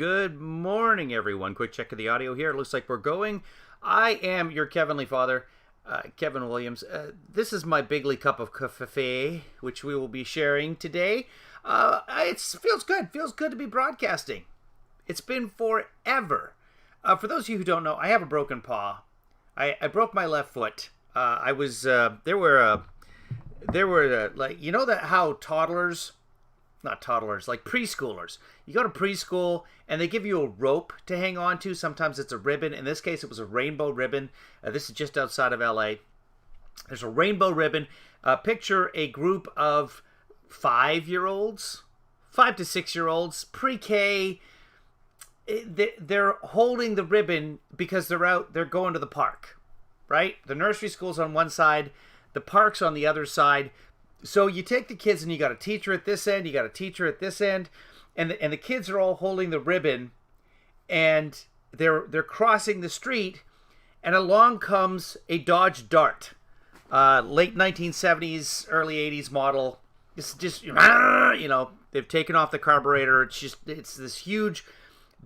Good morning, everyone. Quick check of the audio here. It looks like we're going. I am your KevinlyFather, Kevin Williams. This is my bigly cup of COVFEFE, which we will be sharing today. It feels good. Feels good to be broadcasting. It's been forever. For those of you who don't know, I have a broken paw. I broke my left foot. There were like, you know that how toddlers, not toddlers, like preschoolers. You go to preschool and they give you a rope to hang on to. Sometimes it's a ribbon. In this case, it was a rainbow ribbon. This is just outside of LA. There's a rainbow ribbon. Picture a group of 5-year-olds, 5 to 6-year-olds, pre-K. They're holding the ribbon because they're going to the park, right? The nursery school's on one side, the park's on the other side. So you take the kids and you got a teacher at this end, you got a teacher at this end, and the kids are all holding the ribbon, and they're crossing the street, and along comes a Dodge Dart, late 1970s, early 80s model. It's just, you know, they've taken off the carburetor. It's this huge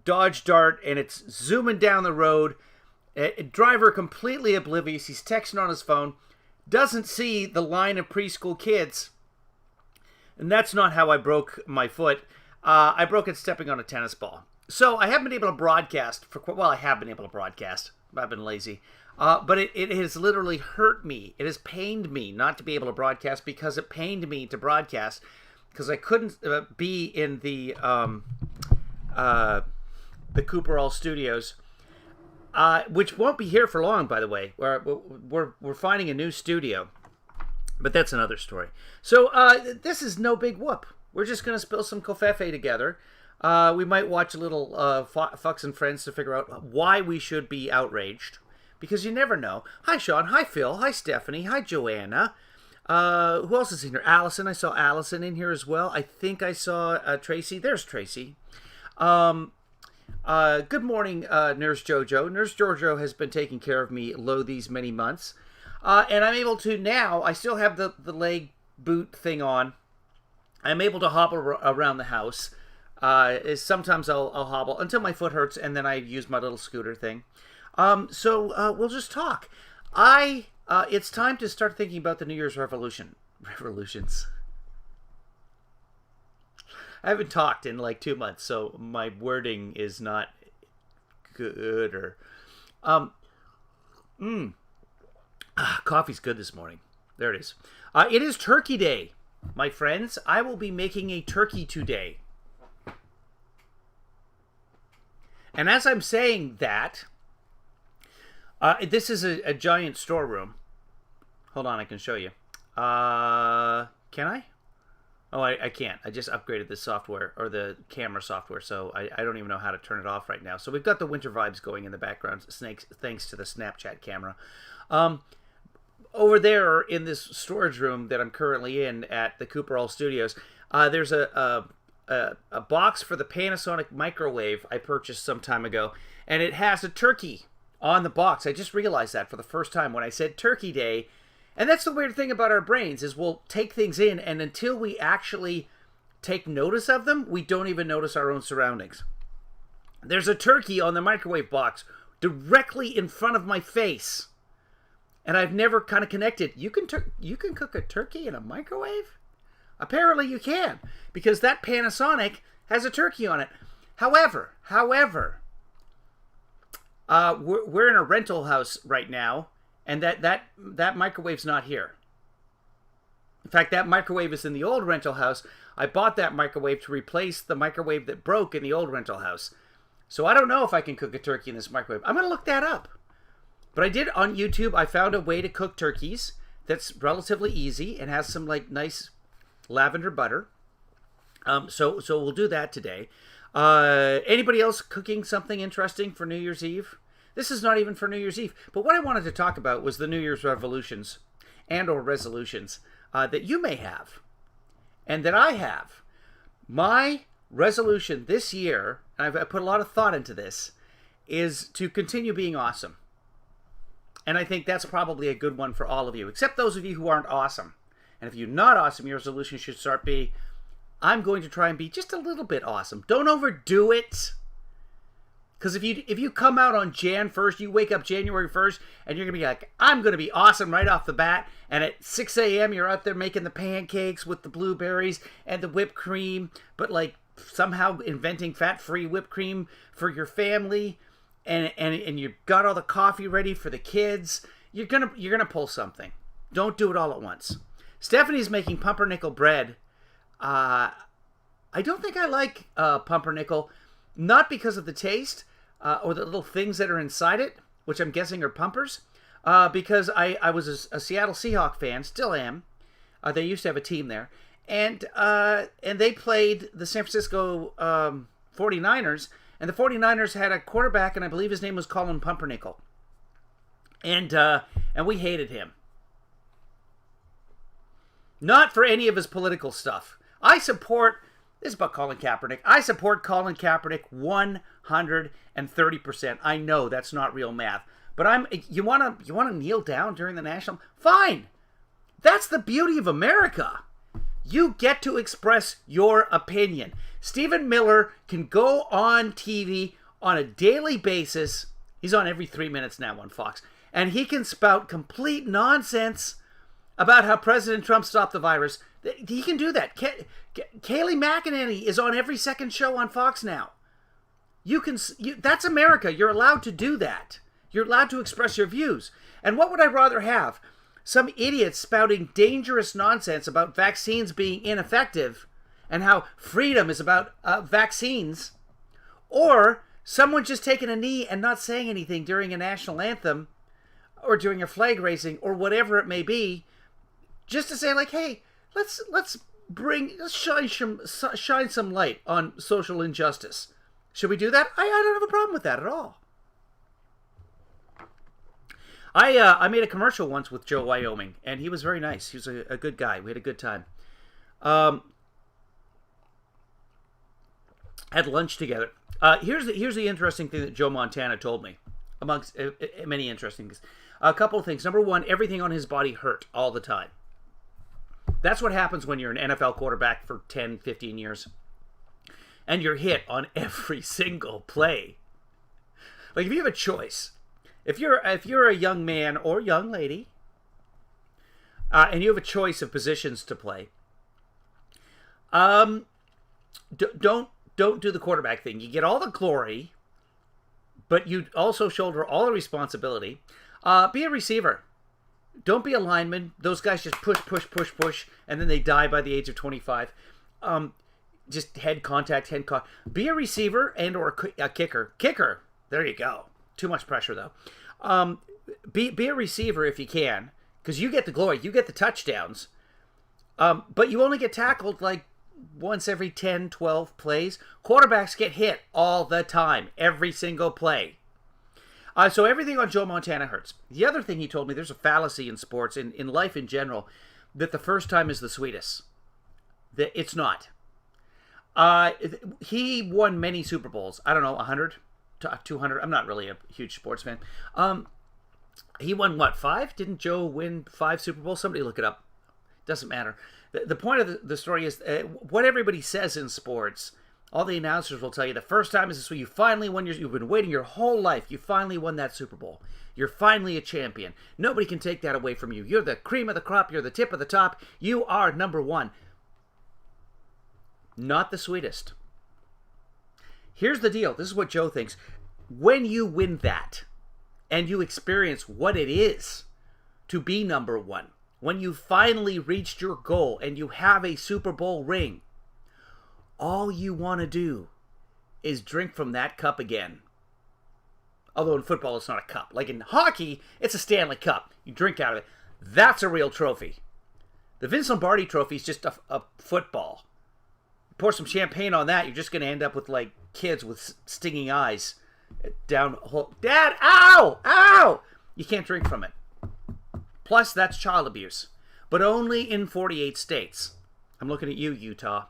Dodge Dart, and it's zooming down the road. A driver completely oblivious. He's texting on his phone. Doesn't see the line of preschool kids. And that's not how I broke my foot. I broke it stepping on a tennis ball. So I haven't been able to broadcast I have been able to broadcast. I've been lazy. But it has literally hurt me. It has pained me not to be able to broadcast, because it pained me to broadcast because I couldn't be in the Cooper All Studios. Which won't be here for long, by the way. We're finding a new studio, but that's another story. So this is no big whoop. We're just gonna spill some COVFEFE together. We might watch a little Fucks and Friends to figure out why we should be outraged, because you never know. Hi, Sean. Hi, Phil. Hi, Stephanie. Hi, Joanna. Who else is in here? Allison. I saw Allison in here as well. I think I saw Tracy. There's Tracy. Good morning, Nurse Jojo. Nurse Jojo has been taking care of me these many months. And I'm able to now, I still have the leg boot thing on. I'm able to hobble around the house. Sometimes I'll hobble until my foot hurts, and then I use my little scooter thing. So we'll just talk. It's time to start thinking about the New Year's revolutions. I haven't talked in like 2 months, so my wording is not good. Coffee's good this morning. There it is. It is Turkey Day, my friends. I will be making a turkey today. And as I'm saying that, this is a giant storeroom. Hold on, I can show you. Can I? Oh, I can't. I just upgraded the software, or the camera software, so I don't even know how to turn it off right now. So we've got the winter vibes going in the background, thanks to the Snapchat camera. Over there in this storage room that I'm currently in at the Cooper All Studios, there's a box for the Panasonic microwave I purchased some time ago, and it has a turkey on the box. I just realized that for the first time when I said Turkey Day. And that's the weird thing about our brains, is we'll take things in, and until we actually take notice of them, we don't even notice our own surroundings. There's a turkey on the microwave box directly in front of my face. And I've never kind of connected. You can cook a turkey in a microwave? Apparently you can, because that Panasonic has a turkey on it. However, we're in a rental house right now, and that microwave's not here. In fact, that microwave is in the old rental house. I bought that microwave to replace the microwave that broke in the old rental house. So I don't know if I can cook a turkey in this microwave. I'm going to look that up. But I did on YouTube. I found a way to cook turkeys that's relatively easy and has some like nice lavender butter. So we'll do that today. Anybody else cooking something interesting for New Year's Eve? This is not even for New Year's Eve. But what I wanted to talk about was the New Year's revolutions or resolutions that you may have and that I have. My resolution this year, and I've put a lot of thought into this, is to continue being awesome. And I think that's probably a good one for all of you, except those of you who aren't awesome. And if you're not awesome, your resolution should start be, I'm going to try and be just a little bit awesome. Don't overdo it. Because if you come out on Jan 1st, you wake up January 1st, and you're going to be like, I'm going to be awesome right off the bat, and at 6 a.m. you're out there making the pancakes with the blueberries and the whipped cream, but like somehow inventing fat-free whipped cream for your family, and you've got all the coffee ready for the kids, you're gonna pull something. Don't do it all at once. Stephanie's making pumpernickel bread. I don't think I like pumpernickel. Not because of the taste or the little things that are inside it, which I'm guessing are pumpers, because I was a Seattle Seahawks fan, still am. They used to have a team there. And they played the San Francisco 49ers, and the 49ers had a quarterback, and I believe his name was Colin Pumpernickel. And we hated him. Not for any of his political stuff. This is about Colin Kaepernick. I support Colin Kaepernick 130%. I know that's not real math. But you wanna kneel down during the national? Fine. That's the beauty of America. You get to express your opinion. Stephen Miller can go on TV on a daily basis. He's on every 3 minutes now on Fox. And he can spout complete nonsense about how President Trump stopped the virus. He can do that. Kayleigh McEnany is on every second show on Fox now. That's America. You're allowed to do that. You're allowed to express your views. And what would I rather have? Some idiots spouting dangerous nonsense about vaccines being ineffective and how freedom is about vaccines, or someone just taking a knee and not saying anything during a national anthem or during a flag raising or whatever it may be, just to say like, hey, let's shine some light on social injustice. Should we do that? I don't have a problem with that at all. I made a commercial once with Joe Wyoming, and he was very nice. He was a good guy. We had a good time. Had lunch together. Here's the interesting thing that Joe Montana told me, amongst many interesting things. A couple of things. Number one, everything on his body hurt all the time. That's what happens when you're an NFL quarterback for 10, 15 years, and you're hit on every single play. Like, if you have a choice, if you're a young man or young lady, and you have a choice of positions to play, don't do the quarterback thing. You get all the glory, but you also shoulder all the responsibility. Be a receiver. Don't be a lineman. Those guys just push, and then they die by the age of 25. Just head contact. Be a receiver and or a kicker. Kicker. There you go. Too much pressure, though. Be a receiver if you can, because you get the glory. You get the touchdowns. But you only get tackled like once every 10, 12 plays. Quarterbacks get hit all the time, every single play. So everything on Joe Montana hurts. The other thing he told me, there's a fallacy in sports, in life in general, that the first time is the sweetest. That it's not. He won many Super Bowls. I don't know, 100 to 200. I'm not really a huge sports fan. He won, what, 5? Didn't Joe win 5 Super Bowls? Somebody look it up. Doesn't matter. The point of the story is what everybody says in sports. All the announcers will tell you the first time is this way. You finally won you've been waiting your whole life. You finally won that Super Bowl. You're finally a champion. Nobody can take that away from you. You're the cream of the crop. You're the tip of the top. You are number one. Not the sweetest. Here's the deal. This is what Joe thinks. When you win that and you experience what it is to be number one, when you finally reached your goal and you have a Super Bowl ring, all you want to do is drink from that cup again. Although in football, it's not a cup. Like in hockey, it's a Stanley Cup. You drink out of it. That's a real trophy. The Vince Lombardi trophy is just a football. Pour some champagne on that, you're just going to end up with like kids with stinging eyes down a hole. Dad, ow! Ow! You can't drink from it. Plus, that's child abuse. But only in 48 states. I'm looking at you, Utah.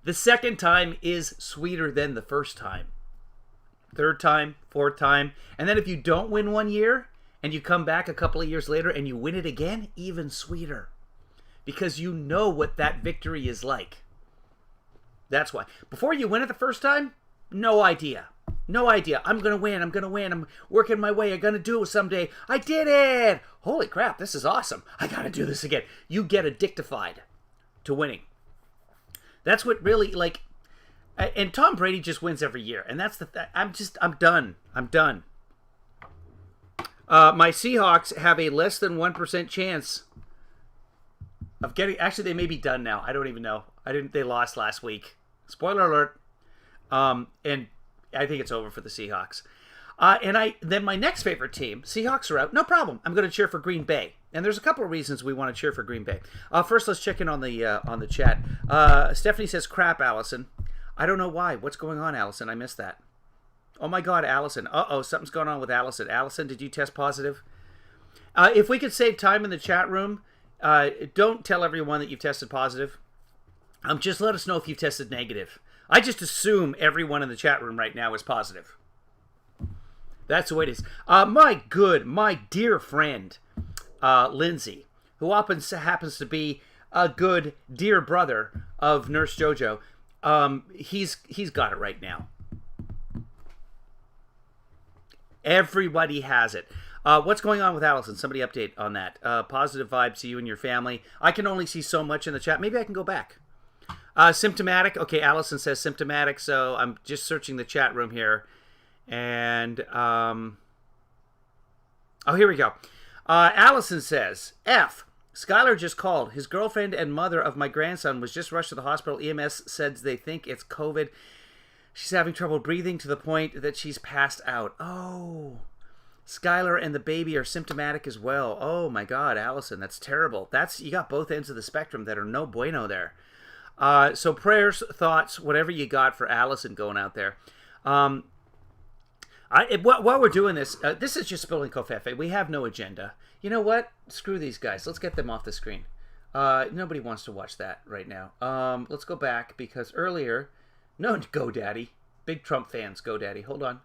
The second time is sweeter than the first time. Third time, fourth time. And then if you don't win one year, and you come back a couple of years later and you win it again, even sweeter. Because you know what that victory is like. That's why. Before you win it the first time, no idea. No idea. I'm going to win. I'm going to win. I'm working my way. I'm going to do it someday. I did it. Holy crap. This is awesome. I got to do this again. You get addictified to winning. That's what really, like, and Tom Brady just wins every year. And that's I'm done. I'm done. My Seahawks have a less than 1% chance of getting, actually they may be done now. I don't even know. They lost last week. Spoiler alert. And I think it's over for the Seahawks. Then my next favorite team, Seahawks are out. No problem. I'm going to cheer for Green Bay. And there's a couple of reasons we want to cheer for Green Bay. First, let's check in on the chat. Stephanie says, crap, Allison. I don't know why. What's going on, Allison? I missed that. Oh my God, Allison. Uh-oh, something's going on with Allison. Allison, did you test positive? If we could save time in the chat room, don't tell everyone that you've tested positive. Just let us know if you've tested negative. I just assume everyone in the chat room right now is positive. That's the way it is. My dear friend, Lindsay, who happens to be a good dear brother of Nurse Jojo, he's got it right now. Everybody has it. What's going on with Allison? Somebody update on that. Positive vibes to you and your family. I can only see so much in the chat. Maybe I can go back. Symptomatic. Okay, Allison says symptomatic, so I'm just searching the chat room here. And, oh, here we go. Allison says, F. Skylar just called. His girlfriend and mother of my grandson was just rushed to the hospital. EMS says they think it's COVID. She's having trouble breathing to the point that she's passed out. Oh, Skylar and the baby are symptomatic as well. Oh my God, Allison, that's terrible. You got both ends of the spectrum that are no bueno there. So prayers, thoughts, whatever you got for Allison going out there. While we're doing this, this is just Spilling COVFEFE. We have no agenda. You know what? Screw these guys. Let's get them off the screen. Nobody wants to watch that right now. Let's go back because earlier, no, GoDaddy. Big Trump fans, GoDaddy. Hold on,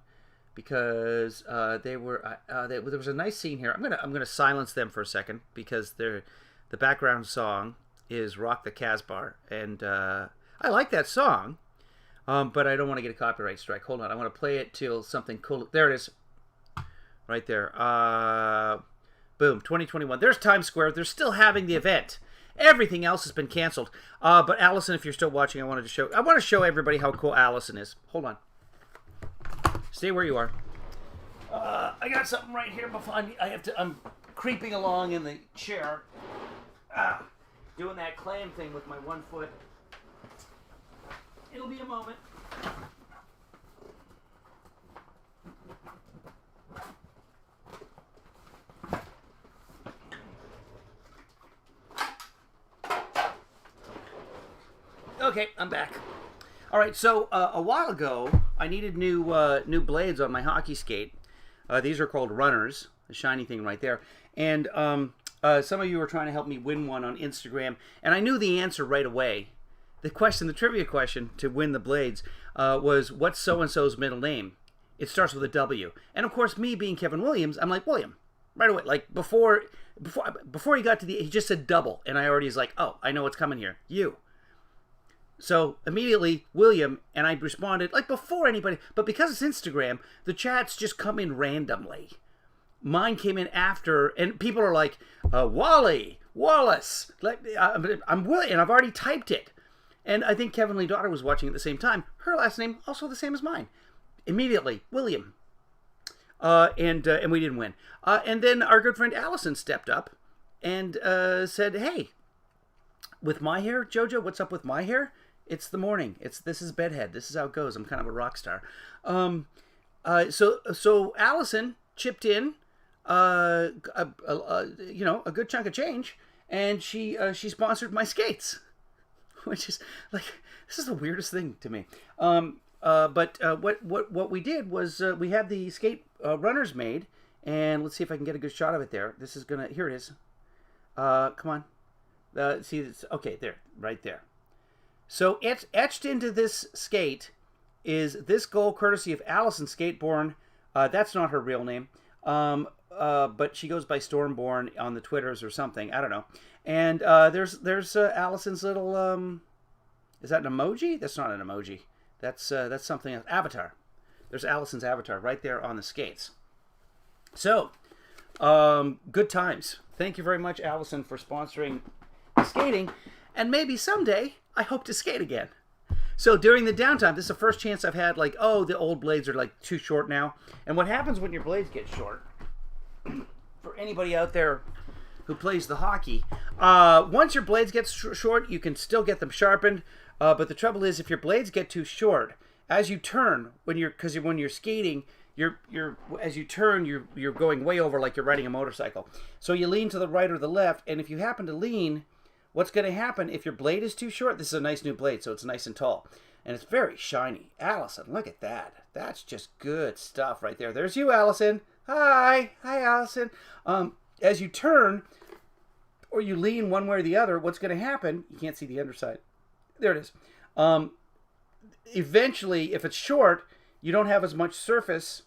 because there was a nice scene here. I'm gonna silence them for a second because the background song is Rock the Casbah, and I like that song, but I don't want to get a copyright strike. Hold on, I want to play it till something cool. There it is, right there. Boom, 2021. There's Times Square. They're still having the event. Everything else has been canceled. But Allison, if you're still watching, I want to show everybody how cool Allison is. Hold on. Stay where you are. I got something right here before I'm creeping along in the chair. Doing that clam thing with my 1 foot. It'll be a moment. Okay, I'm back. All right, so a while ago, I needed new blades on my hockey skate. These are called runners, the shiny thing right there. And some of you were trying to help me win one on Instagram, and I knew the answer right away. The trivia question to win the blades was, what's so-and-so's middle name? It starts with a W. And of course, me being Kevin Williams, I'm like, William, right away. Like before he got to he just said double, and I already was like, oh, I know what's coming here. You. So immediately, William, and I responded like before anybody, but because it's Instagram, the chats just come in randomly. Mine came in after, and people are like, Wallace, I'm William, and I've already typed it. And I think Kevinly's daughter was watching at the same time. Her last name also the same as mine. Immediately, William. And we didn't win. And then our good friend Allison stepped up and said, hey, with my hair, Jojo, what's up with my hair? It's the morning. This is bedhead. This is how it goes. I'm kind of a rock star. So Allison chipped in, a good chunk of change, and she sponsored my skates, which is like, this is the weirdest thing to me. But what we did was we had the skate runners made, and let's see if I can get a good shot of it there. This is gonna, here it is. Come on. See, it's, okay, there, right there. So etched into this skate is this goal courtesy of Allison Skateborn. That's not her real name, but she goes by Stormborn on the Twitters or something. I don't know. And there's Allison's little Is that an emoji? That's not an emoji. That's something else. Avatar. There's Allison's avatar right there on the skates. So, good times. Thank you very much, Allison, for sponsoring the skating. And maybe someday, I hope to skate again. So during the downtime, this is the first chance I've had, like, oh, the old blades are, like, too short now. And what happens when your blades get short, for anybody out there who plays the hockey, once your blades get short, you can still get them sharpened. But the trouble is, if your blades get too short, as you turn, when you're skating, as you turn, you're going way over like you're riding a motorcycle. So you lean to the right or the left, and if you happen to lean, what's going to happen if your blade is too short? This is a nice new blade, so it's nice and tall. And it's very shiny. Allison, look at that. That's just good stuff right there. There's you, Allison. Hi. Hi, Allison. As you turn, or you lean one way or the other, what's going to happen? You can't see the underside. There it is. Eventually, if it's short, you don't have as much surface,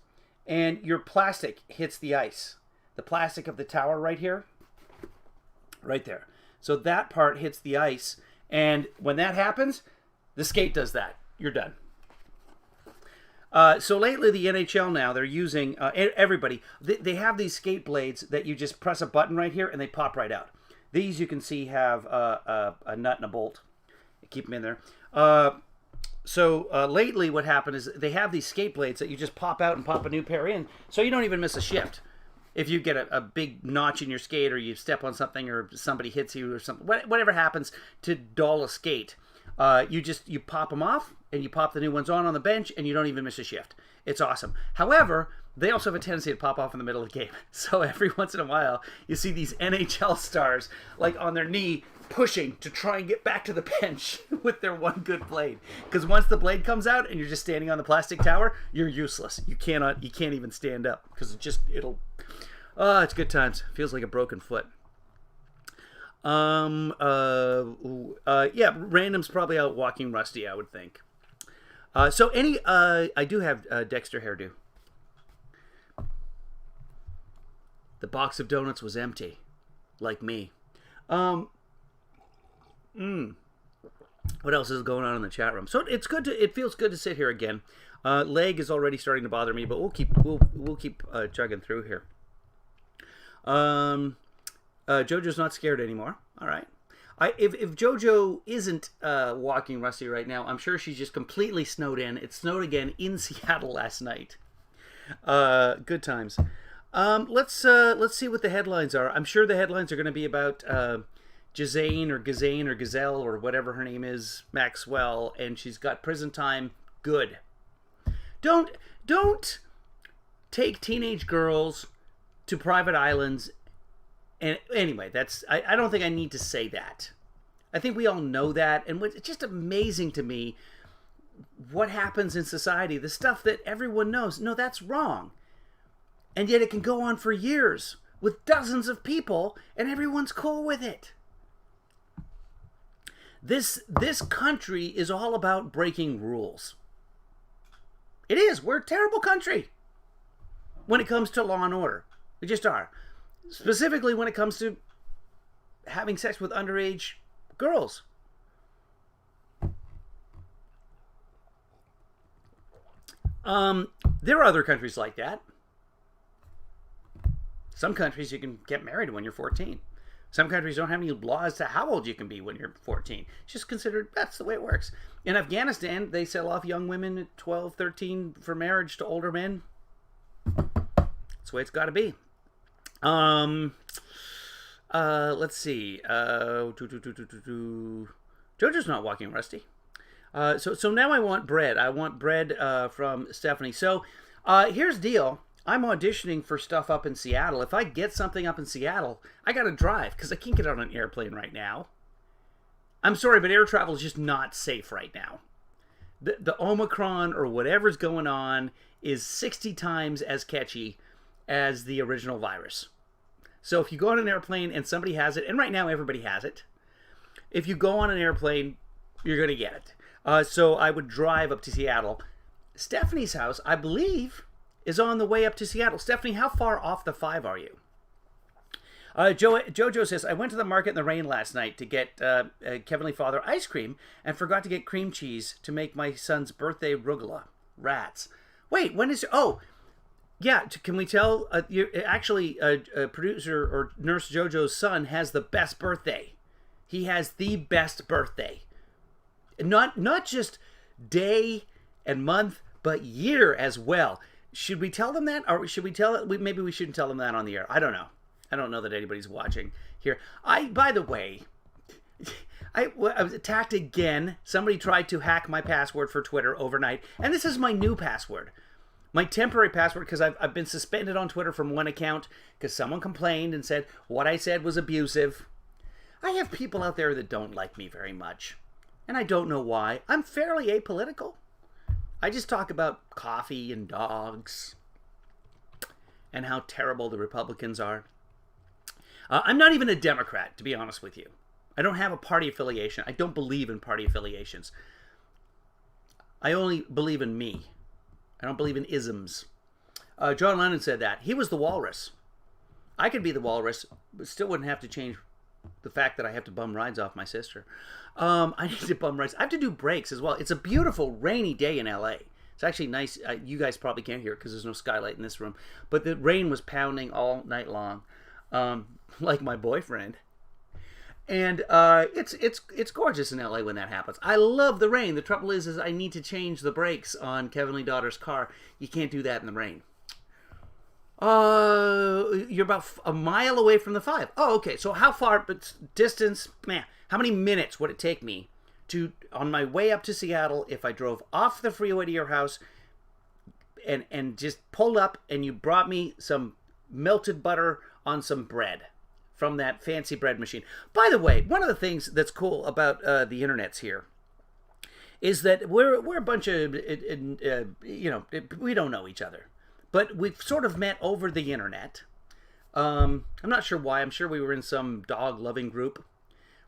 and your plastic hits the ice. The plastic of the tower right here. Right there. So that part hits the ice, and when that happens, the skate does that. You're done. So lately, the NHL now, they're using, everybody, they have these skate blades that you just press a button right here, and they pop right out. These, you can see, have a nut and a bolt. Keep them in there. So lately, what happened is they have these skate blades that you just pop out and pop a new pair in, so you don't even miss a shift. If you get a big notch in your skate, or you step on something, or somebody hits you, or something, whatever happens to dull a skate, you pop them off, and you pop the new ones on the bench, and you don't even miss a shift. It's awesome. However, they also have a tendency to pop off in the middle of the game. So every once in a while, you see these NHL stars, like, on their knee, pushing to try and get back to the bench with their one good blade. Because once the blade comes out and you're just standing on the plastic tower, you're useless. You can't even stand up, because it's good times. Feels like a broken foot. Yeah, Random's probably out walking Rusty, I would think. I do have Dexter hairdo. The box of donuts was empty, like me. What else is going on in the chat room? So it feels good to sit here again. Leg is already starting to bother me, but we'll keep chugging through here. JoJo's not scared anymore. All right. If JoJo isn't walking Rusty right now, I'm sure she's just completely snowed in. It snowed again in Seattle last night. Good times. Let's see what the headlines are. I'm sure the headlines are going to be about Ghislaine or Gazelle or whatever her name is, Maxwell, and she's got prison time. Good. Don't take teenage girls to private islands. And anyway, I don't think I need to say that. I think we all know that, and it's just amazing to me what happens in society, the stuff that everyone knows. No, that's wrong. And yet it can go on for years with dozens of people, and everyone's cool with it. This country is all about breaking rules. It is. We're a terrible country when it comes to law and order. We just are. Specifically when it comes to having sex with underage girls. There are other countries like that. Some countries you can get married when you're 14. Some countries don't have any laws to how old you can be when you're 14. It's just considered that's the way it works. In Afghanistan, they sell off young women at 12, 13 for marriage to older men. That's the way it's got to be. Let's see. JoJo's not walking Rusty. So now I want bread. I want bread from Stephanie. So here's the deal. I'm auditioning for stuff up in Seattle. If I get something up in Seattle, I got to drive because I can't get on an airplane right now. I'm sorry, but air travel is just not safe right now. The Omicron or whatever's going on is 60 times as catchy as the original virus. So if you go on an airplane and somebody has it, and right now everybody has it, if you go on an airplane, you're going to get it. So I would drive up to Seattle. Stephanie's house, I believe, is on the way up to Seattle. Stephanie, how far off the 5 are you? Jojo says, I went to the market in the rain last night to get KevinlyFather ice cream and forgot to get cream cheese to make my son's birthday rugula. Rats. Wait, when is... Oh, yeah, can we tell? Producer or Nurse Jojo's son has the best birthday. He has the best birthday. Not just day and month, but year as well. Should we tell them that? Or should we tell it? Maybe we shouldn't tell them that on the air. I don't know. I don't know that anybody's watching here. By the way, I was attacked again. Somebody tried to hack my password for Twitter overnight. And this is my new password. My temporary password, because I've been suspended on Twitter from one account because someone complained and said what I said was abusive. I have people out there that don't like me very much. And I don't know why. I'm fairly apolitical. I just talk about coffee and dogs and how terrible the Republicans are. I'm not even a Democrat, to be honest with you. I don't have a party affiliation. I don't believe in party affiliations. I only believe in me. I don't believe in isms. John Lennon said that. He was the walrus. I could be the walrus, but still wouldn't have to change the fact that I have to bum rides off my sister. I need to bum rides. I have to do breaks as well. It's a beautiful rainy day in LA. It's actually nice. You guys probably can't hear it because there's no skylight in this room. But the rain was pounding all night long, like my boyfriend. And it's gorgeous in LA when that happens. I love the rain. The trouble is I need to change the brakes on Kevinly daughter's car. You can't do that in the rain. You're about a mile away from the 5. Oh, okay. So how far, but distance, man, how many minutes would it take me to, on my way up to Seattle, if I drove off the freeway to your house and just pulled up and you brought me some melted butter on some bread from that fancy bread machine? By the way, one of the things that's cool about the internets here is that we're a bunch of, we don't know each other. But we've sort of met over the internet. I'm not sure why. I'm sure we were in some dog-loving group,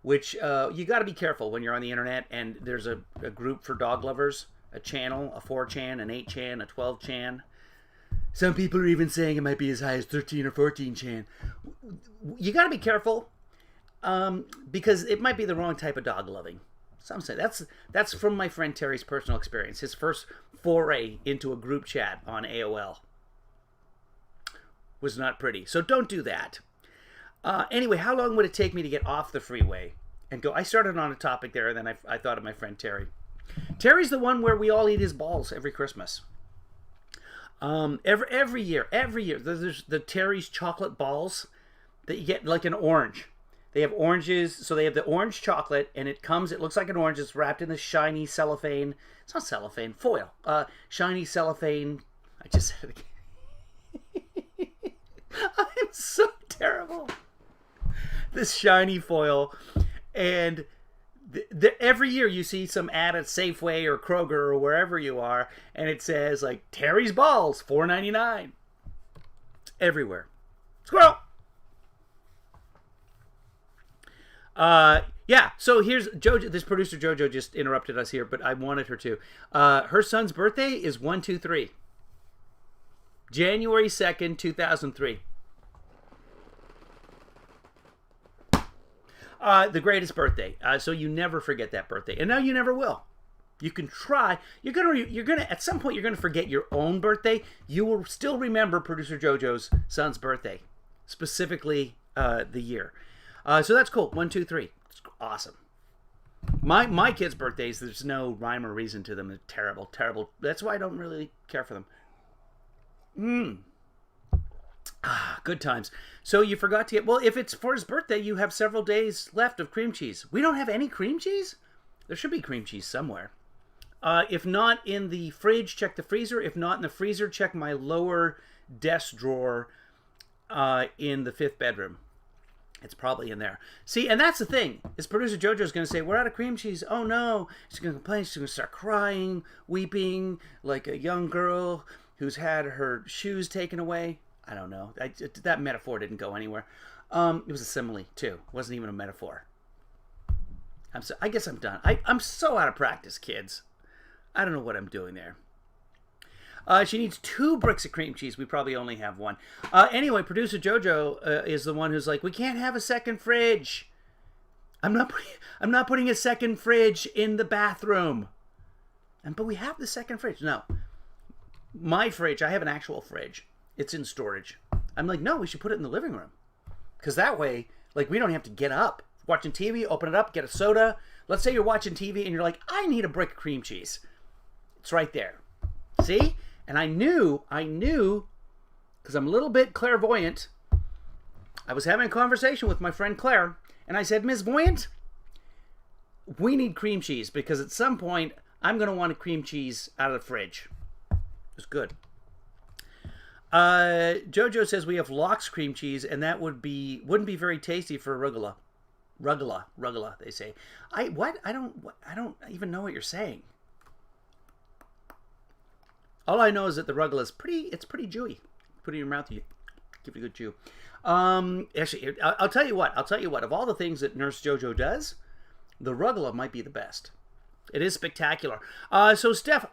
which you got to be careful when you're on the internet and there's a group for dog lovers, a channel, a 4chan, an 8chan, a 12chan. Some people are even saying it might be as high as 13 or 14chan. You got to be careful because it might be the wrong type of dog-loving. Some say that's from my friend Terry's personal experience. His first foray into a group chat on AOL was not pretty. So don't do that. Anyway, how long would it take me to get off the freeway and go? I started on a topic there, and then I thought of my friend Terry. Terry's the one where we all eat his balls every Christmas. Every year, there's the Terry's chocolate balls that you get like an orange. They have oranges, so they have the orange chocolate, and it looks like an orange. It's wrapped in this shiny cellophane. It's not cellophane, foil. Shiny cellophane. I just said it again. I'm so terrible. This shiny foil. And every year you see some ad at Safeway or Kroger or wherever you are, and it says, like, Terry's Balls, $4.99. Everywhere. Squirrel! Yeah, so here's Jojo. This producer Jojo just interrupted us here, but I wanted her to. Her son's birthday is 123. January 2nd, 2003. The greatest birthday. So you never forget that birthday. And now you never will. You can try. You're gonna at some point you're gonna forget your own birthday. You will still remember producer Jojo's son's birthday, specifically the year. So that's cool. 1, 2, 3. It's awesome. My kids' birthdays, there's no rhyme or reason to them. They're terrible, terrible. That's why I don't really care for them. Good times. So you forgot to get... Well, if it's for his birthday, you have several days left of cream cheese. We don't have any cream cheese? There should be cream cheese somewhere. If not in the fridge, check the freezer. If not in the freezer, check my lower desk drawer in the 5th bedroom. It's probably in there. See, and that's the thing. Is producer Jojo's going to say, we're out of cream cheese. Oh, no. She's going to complain. She's going to start crying, weeping, like a young girl who's had her shoes taken away. I don't know. That metaphor didn't go anywhere. It was a simile, too. It wasn't even a metaphor. I guess I'm done. I'm so out of practice, kids. I don't know what I'm doing there. She needs 2 bricks of cream cheese. We probably only have 1. Anyway, producer Jojo is the one who's like, we can't have a second fridge. I'm not putting a second fridge in the bathroom. But we have the second fridge. No. My fridge, I have an actual fridge. It's in storage. I'm like, no, we should put it in the living room. Because that way, like, we don't have to get up. Watching TV, open it up, get a soda. Let's say you're watching TV and you're like, I need a brick of cream cheese. It's right there. See? And I knew, because I'm a little bit clairvoyant. I was having a conversation with my friend Claire, and I said, Ms. Voyant, we need cream cheese, because at some point, I'm going to want a cream cheese out of the fridge. It's good. Jojo says we have lox cream cheese, and that wouldn't be very tasty for arugula. Rugula, they say. I don't even know what you're saying. All I know is that the rugula is pretty chewy. Put it in your mouth, you give it a good chew. Actually, I'll tell you what. Of all the things that Nurse Jojo does, the rugula might be the best. It is spectacular. So Steph,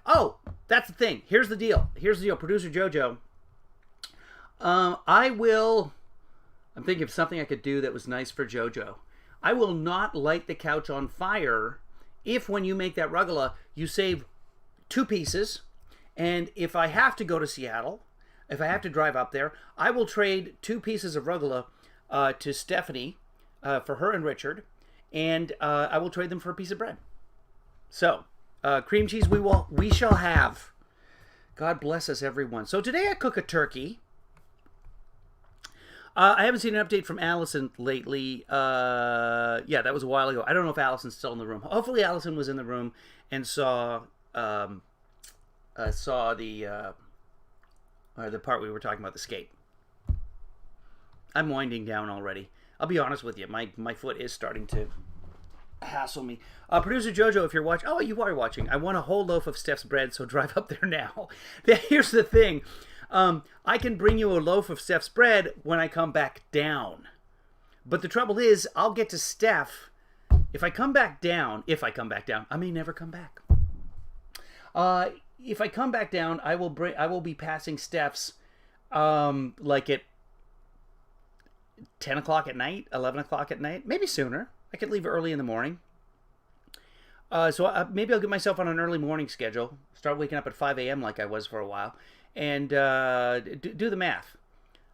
that's the thing. Here's the deal. Producer Jojo. I'm thinking of something I could do that was nice for Jojo. I will not light the couch on fire if, when you make that rugula, you save 2 pieces. And if I have to go to Seattle, if I have to drive up there, I will trade 2 pieces of rugula to Stephanie for her and Richard, and I will trade them for a piece of bread. So, cream cheese we shall have. God bless us, everyone. So today I cook a turkey. I haven't seen an update from Allison lately. Yeah, that was a while ago. I don't know if Allison's still in the room. Hopefully Allison was in the room and saw the part we were talking about, the skate. I'm winding down already. I'll be honest with you. My foot is starting to hassle me. Producer Jojo, if you're watching... Oh, you are watching. I want a whole loaf of Steph's bread, so drive up there now. Here's the thing. I can bring you a loaf of Steph's bread when I come back down. But the trouble is, I'll get to Steph. If I come back down, I may never come back. If I come back down, I will be passing Steph's like at 10 o'clock at night, 11 o'clock at night, maybe sooner. I could leave early in the morning. So maybe I'll get myself on an early morning schedule. Start waking up at 5 a.m. like I was for a while. And do the math.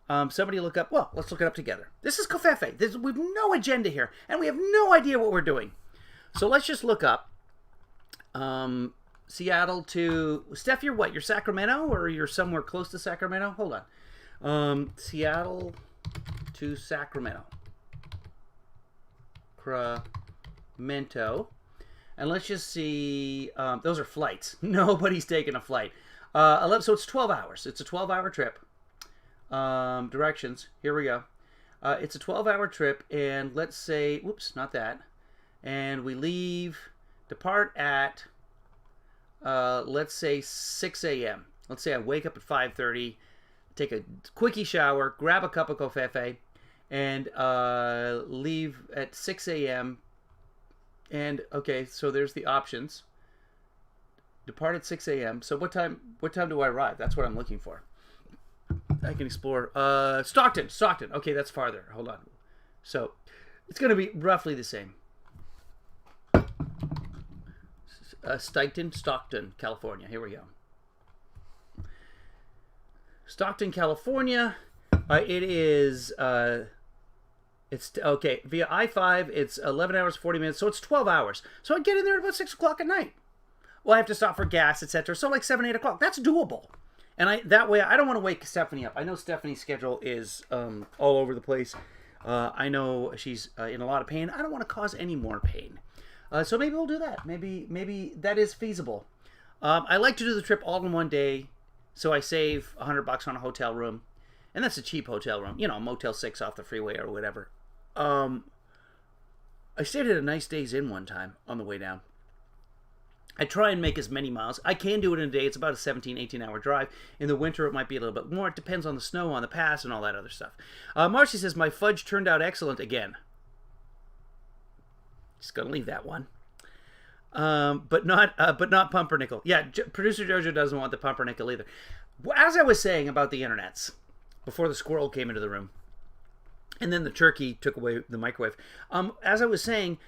Somebody look up... Well, let's look it up together. This is COVFEFE. We've no agenda here. And we have no idea what we're doing. So let's just look up... Seattle to... Steph, you're what? You're Sacramento? Or you're somewhere close to Sacramento? Hold on. Seattle to Sacramento. Sacramento. And let's just see... those are flights. Nobody's taking a flight. 11, so it's 12 hours. It's a 12-hour trip. Directions. Here we go. It's a 12-hour trip, and let's say... Whoops, not that. And we depart at... let's say 6 a.m. Let's say I wake up at 5:30, take a quickie shower, grab a cup of COVFEFE, and leave at 6 a.m. And okay, so there's the options. Depart at 6 a.m. So what time do I arrive? That's what I'm looking for. I can explore. Stockton. Okay, that's farther. Hold on. So it's going to be roughly the same. Stockton, California. Here we go. Stockton, California. It is... it's okay. Via I-5, it's 11 hours, 40 minutes. So it's 12 hours. So I get in there at about 6 o'clock at night. Well, I have to stop for gas, etc. So like 7, 8 o'clock. That's doable. And that way, I don't want to wake Stephanie up. I know Stephanie's schedule is all over the place. I know she's in a lot of pain. I don't want to cause any more pain. So maybe we'll do that. Maybe that is feasible. I like to do the trip all in one day, so I save $100 on a hotel room. And that's a cheap hotel room. You know, Motel 6 off the freeway or whatever. I stayed at a nice Days Inn one time on the way down. I try and make as many miles. I can do it in a day. It's about a 17, 18-hour drive. In the winter, it might be a little bit more. It depends on the snow on the pass and all that other stuff. Marcy says, my fudge turned out excellent again. Just going to leave that one. but not pumpernickel. Yeah, producer Jojo doesn't want the pumpernickel either. As I was saying about the internets, before the squirrel came into the room, and then the turkey took away the microwave. As I was saying,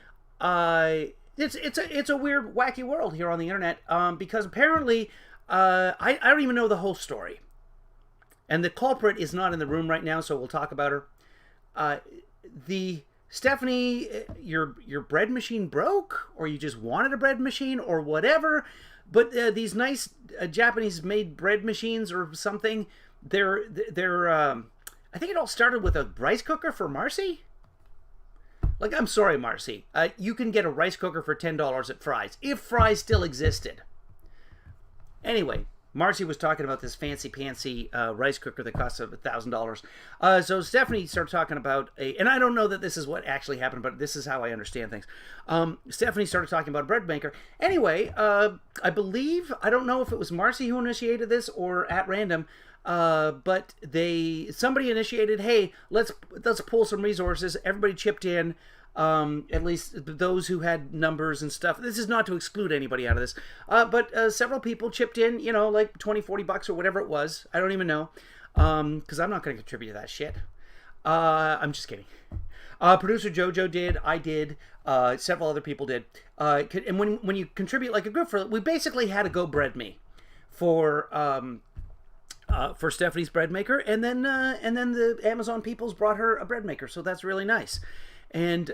it's a weird, wacky world here on the internet. Because apparently, I don't even know the whole story, and the culprit is not in the room right now, so we'll talk about her. Stephanie, your bread machine broke, or you just wanted a bread machine, or whatever. But these nice Japanese-made bread machines or something, they're I think it all started with a rice cooker for Marcy. Like, I'm sorry, Marcy. You can get a rice cooker for $10 at Fry's, if Fry's still existed. Anyway, Marcy was talking about this fancy-pantsy rice cooker that costs $1,000. So Stephanie started talking about and I don't know that this is what actually happened, but this is how I understand things. Stephanie started talking about a bread maker. Anyway, I believe, I don't know if it was Marcy who initiated this or at random, but somebody initiated, hey, let's pull some resources. Everybody chipped in. At least those who had numbers and stuff. This is not to exclude anybody out of this. But several people chipped in, like 20, 40 bucks or whatever it was. I don't even know. Because I'm not going to contribute to that shit. I'm just kidding. Producer Jojo did. I did. Several other people did. And when you contribute like a group, we basically had a Go Bread Me for Stephanie's bread maker. And then the Amazon peoples brought her a bread maker. So that's really nice. And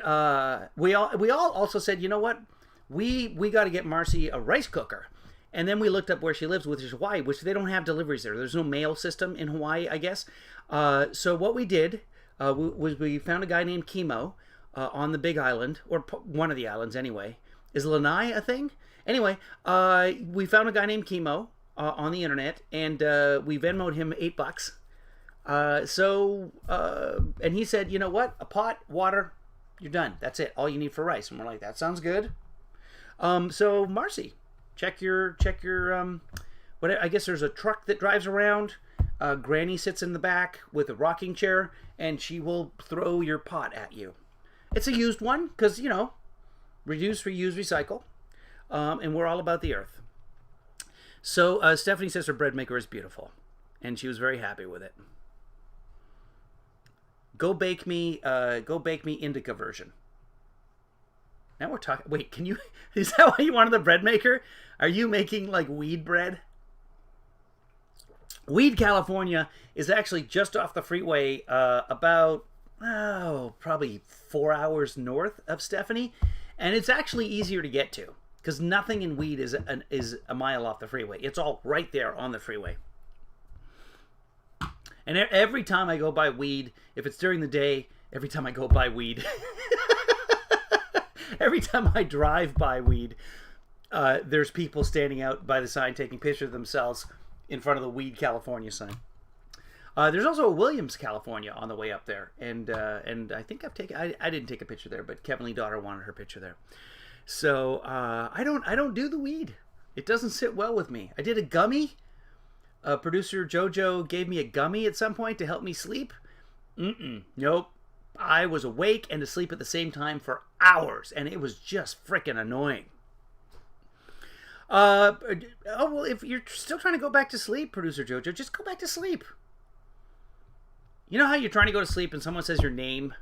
we all also said, you know what, we got to get Marcy a rice cooker. And then we looked up where she lives, which is Hawaii, which they don't have deliveries there. There's no mail system in Hawaii, I guess. So what we did was we found a guy named Chemo on the Big Island, or one of the islands anyway. Is Lanai a thing? Anyway, we found a guy named Chemo on the internet, and we Venmo'd him $8. And he said, you know what, a pot, water, you're done. That's it. All you need for rice. And we're like, that sounds good. So Marcy, check your what I guess there's a truck that drives around. Granny sits in the back with a rocking chair, and she will throw your pot at you. It's a used one because, reduce, reuse, recycle. And we're all about the earth. So Stephanie says her bread maker is beautiful, and she was very happy with it. Go bake me indica version. Now we're talking. Wait, can you? Is that why you wanted the bread maker? Are you making like weed bread? Weed, California is actually just off the freeway, about probably 4 hours north of Stephanie, and it's actually easier to get to because nothing in Weed is a mile off the freeway. It's all right there on the freeway. And every time I go by Weed, if it's during the day, every time I go by Weed, every time I drive by Weed, there's people standing out by the sign taking pictures of themselves in front of the Weed, California sign. There's also a Williams, California on the way up there. And I think I didn't take a picture there, but Kevinly daughter wanted her picture there. So I don't do the Weed. It doesn't sit well with me. I did a gummy. Producer Jojo gave me a gummy at some point to help me sleep. Nope. I was awake and asleep at the same time for hours, and it was just freaking annoying. Well, if you're still trying to go back to sleep, Producer Jojo, just go back to sleep. You know how you're trying to go to sleep and someone says your name?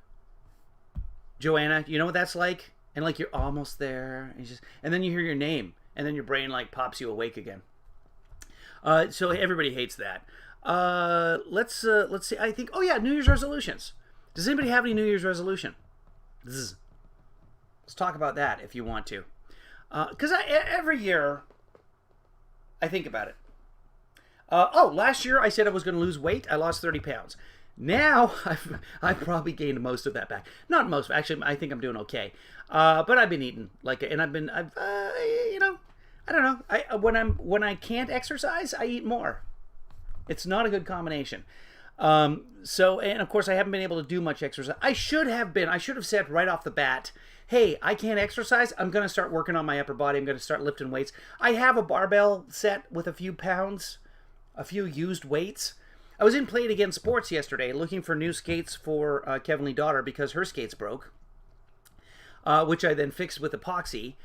Joanna, you know what that's like? And like you're almost there, and then you hear your name, and then your brain like pops you awake again. So everybody hates that. Let's see. I think. Oh yeah, New Year's resolutions. Does anybody have any New Year's resolution? Let's talk about that if you want to. Because every year I think about it. Last year I said I was going to lose weight. I lost 30 pounds. Now I've probably gained most of that back. Not most. Actually, I think I'm doing okay. But I've been eating I don't know. When I can't exercise, I eat more. It's not a good combination. And of course I haven't been able to do much exercise. I should have said right off the bat, hey, I can't exercise. I'm going to start working on my upper body. I'm going to start lifting weights. I have a barbell set with a few pounds, a few used weights. I was in Play It Again Sports yesterday looking for new skates for Kevinly daughter because her skates broke, which I then fixed with epoxy.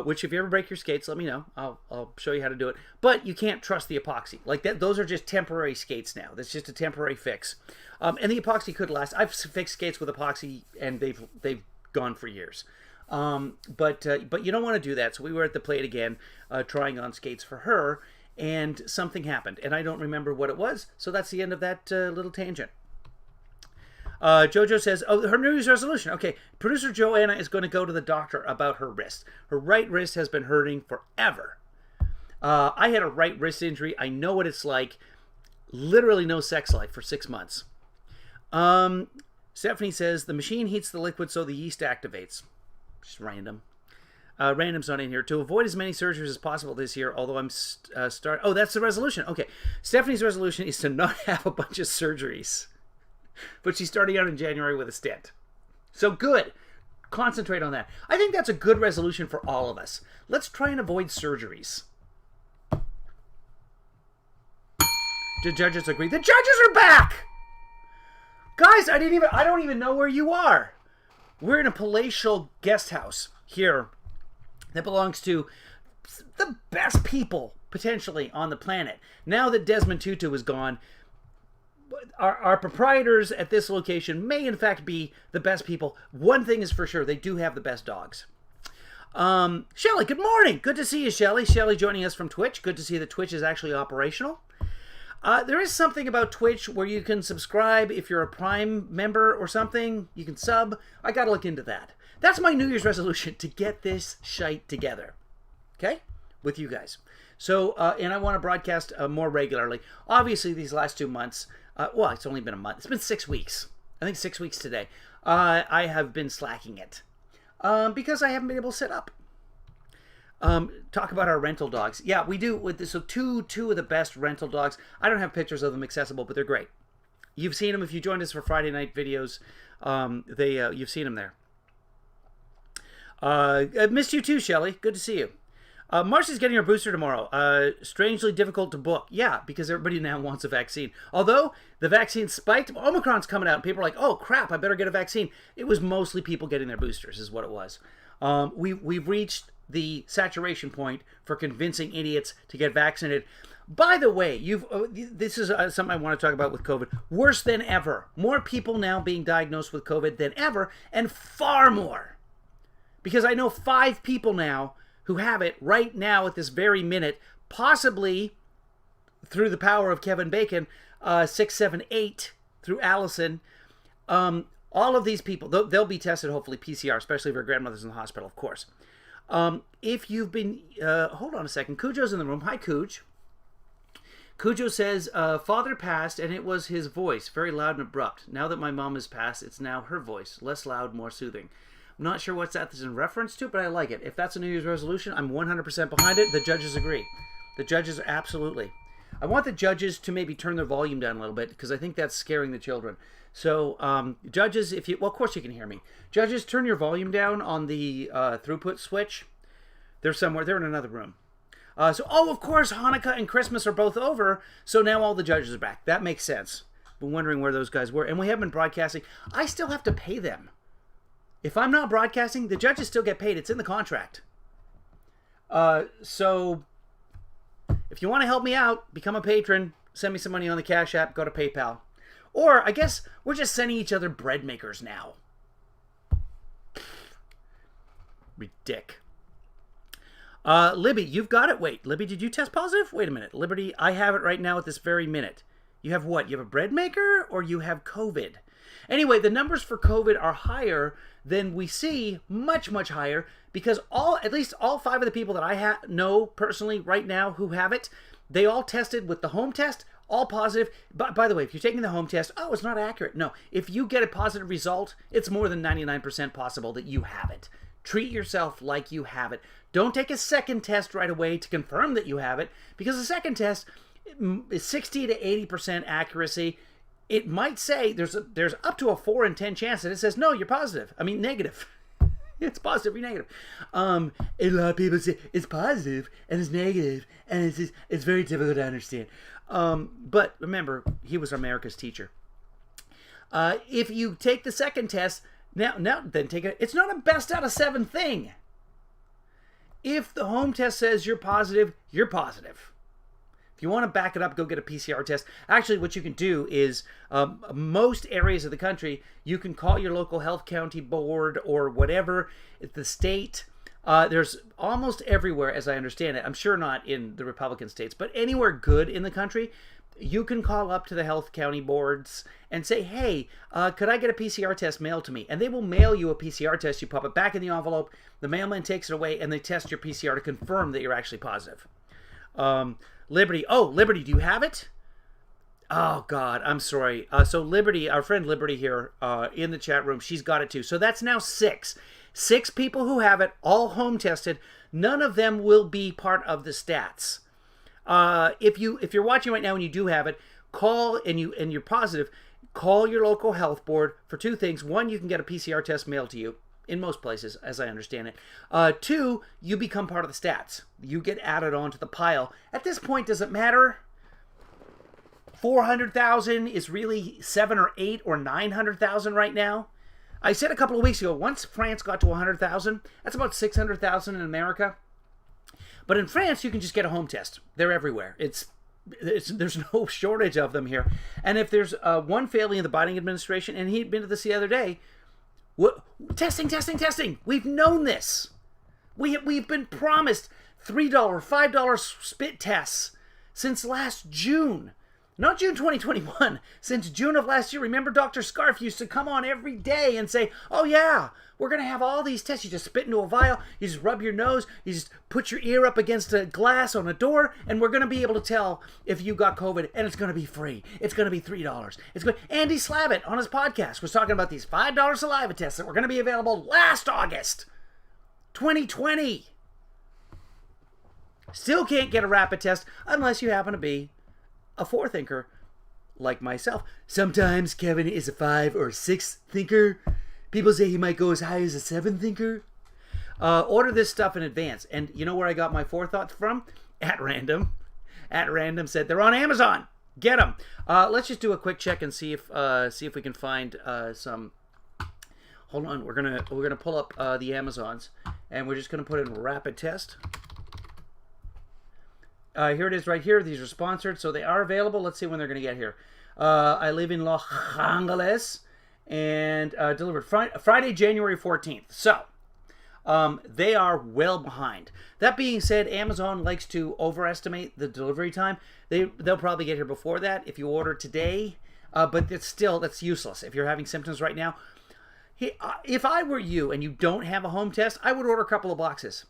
which if you ever break your skates, let me know. I'll show you how to do it. But you can't trust the epoxy. Like that, those are just temporary skates now. That's just a temporary fix. And the epoxy could last. I've fixed skates with epoxy, and they've gone for years. But you don't want to do that. So we were at the plate again, trying on skates for her, and something happened, and I don't remember what it was. So that's the end of that little tangent. Jojo says, oh, her New Year's resolution. Okay, producer Joanna is going to go to the doctor about her wrist. Her right wrist has been hurting forever. I had a right wrist injury. I know what it's like. Literally no sex life for 6 months. Stephanie says, the machine heats the liquid so the yeast activates. Just random. Random's not in here. To avoid as many surgeries as possible this year, although I'm oh, that's the resolution. Okay, Stephanie's resolution is to not have a bunch of surgeries. But she's starting out in January with a stent. So good. Concentrate on that. I think that's a good resolution for all of us. Let's try and avoid surgeries. The judges agree. The judges are back! Guys, I don't even know where you are. We're in a palatial guest house here that belongs to the best people, potentially, on the planet. Now that Desmond Tutu is gone, our proprietors at this location may in fact be the best people. One thing is for sure, they do have the best dogs. Shelly, good morning. Good to see you, Shelly. Shelly joining us from Twitch. Good to see that Twitch is actually operational. There is something about Twitch where you can subscribe if you're a Prime member or something. You can sub. I gotta look into that. That's my New Year's resolution, to get this shite together. Okay? With you guys. So, and I want to broadcast more regularly. Obviously, these last 2 months, well, it's only been a month. It's been 6 weeks. I think 6 weeks today. I have been slacking it because I haven't been able to sit up. Talk about our rental dogs. Yeah, we do. With this, so two of the best rental dogs. I don't have pictures of them accessible, but they're great. You've seen them if you joined us for Friday night videos. You've seen them there. I missed you too, Shelly. Good to see you. Marcy's getting her booster tomorrow. Strangely difficult to book. Yeah, because everybody now wants a vaccine. Although the vaccine spiked, Omicron's coming out, and people are like, oh, crap, I better get a vaccine. It was mostly people getting their boosters is what it was. We've reached the saturation point for convincing idiots to get vaccinated. By the way, this is something I want to talk about with COVID. Worse than ever. More people now being diagnosed with COVID than ever, and far more. Because I know 5 people now who have it right now at this very minute, possibly through the power of Kevin Bacon, 6, 7, 8 through Allison. All of these people, they'll be tested, hopefully PCR, especially if your grandmother's in the hospital, of course. If you've been, hold on a second, Cujo's in the room. Hi, Cuj. Cujo says, father passed and it was his voice, very loud and abrupt. Now that my mom has passed, it's now her voice, less loud, more soothing. I'm not sure what's that is in reference to, but I like it. If that's a New Year's resolution, I'm 100% behind it. The judges agree. The judges, absolutely. I want the judges to maybe turn their volume down a little bit because I think that's scaring the children. So, judges, well, of course you can hear me. Judges, turn your volume down on the throughput switch. They're somewhere. They're in another room. Oh, of course, Hanukkah and Christmas are both over, so now all the judges are back. That makes sense. Been wondering where those guys were. And we haven't been broadcasting. I still have to pay them. If I'm not broadcasting, the judges still get paid. It's in the contract. So if you want to help me out, become a patron, send me some money on the Cash App, go to PayPal. Or I guess we're just sending each other bread makers now. Ridic. Libby, you've got it. Wait, Libby, did you test positive? Wait a minute. Liberty, I have it right now at this very minute. You have what? You have a bread maker or you have COVID? Anyway, the numbers for COVID are higher than we see, much, much higher, because at least all 5 of the people that I know personally right now who have it, they all tested with the home test, all positive. But by the way, if you're taking the home test, oh, it's not accurate. No, if you get a positive result, it's more than 99% possible that you have it. Treat yourself like you have it. Don't take a second test right away to confirm that you have it, because the second test is 60 to 80% accuracy. It might say there's up to a 4 in 10 chance that it says, no, you're positive. I mean, negative. It's positive, you're negative. And a lot of people say it's positive and it's negative, and it's very difficult to understand. But remember, he was America's teacher. If you take the second test, now then take it. It's not a best out of 7 thing. If the home test says you're positive, you're positive. If you want to back it up, go get a PCR test. Actually, what you can do is most areas of the country, you can call your local health county board or whatever, the state. There's almost everywhere, as I understand it. I'm sure not in the Republican states, but anywhere good in the country, you can call up to the health county boards and say, hey, could I get a PCR test mailed to me? And they will mail you a PCR test. You pop it back in the envelope. The mailman takes it away, and they test your PCR to confirm that you're actually positive. Liberty. Oh, Liberty, do you have it? Oh, God, I'm sorry. So Liberty, our friend Liberty here in the chat room, she's got it too. So that's now 6. 6 people who have it, all home tested. None of them will be part of the stats. If you're watching right now and you do have it, call and you're positive, call your local health board for 2 things. 1, you can get a PCR test mailed to you in most places, as I understand it. 2, you become part of the stats. You get added onto the pile. At this point, does it matter? 400,000 is really 7 or 8 or 900,000 right now. I said a couple of weeks ago, once France got to 100,000, that's about 600,000 in America. But in France, you can just get a home test. They're everywhere. There's no shortage of them here. And if there's one failing in the Biden administration, and he'd been to this the other day, testing. We've known this. We've been promised $3, $5 spit tests since last June. Not June 2021, since June of last year. Remember Dr. Scarf used to come on every day and say, oh yeah, we're going to have all these tests. You just spit into a vial, you just rub your nose, you just put your ear up against a glass on a door, and we're going to be able to tell if you got COVID, and it's going to be free. It's going to be $3. It's good. Andy Slavitt on his podcast was talking about these $5 saliva tests that were going to be available last August 2020. Still can't get a rapid test unless you happen to be a 4 thinker like myself. Sometimes Kevin is a 5 or 6 thinker. People say he might go as high as a 7 thinker. Order this stuff in advance. And you know where I got my forethought from? At Random. At Random said they're on Amazon. Get them. Let's just do a quick check and see if we can find some. Hold on. We're gonna pull up the Amazons, and we're just gonna put in rapid test. Here it is right here. These are sponsored, so they are available. Let's see when they're going to get here. I live in Los Angeles, and delivered Friday, January 14th. So, they are well behind. That being said, Amazon likes to overestimate the delivery time. They'll probably get here before that if you order today, but that's useless. If you're having symptoms right now, if I were you and you don't have a home test, I would order a couple of boxes.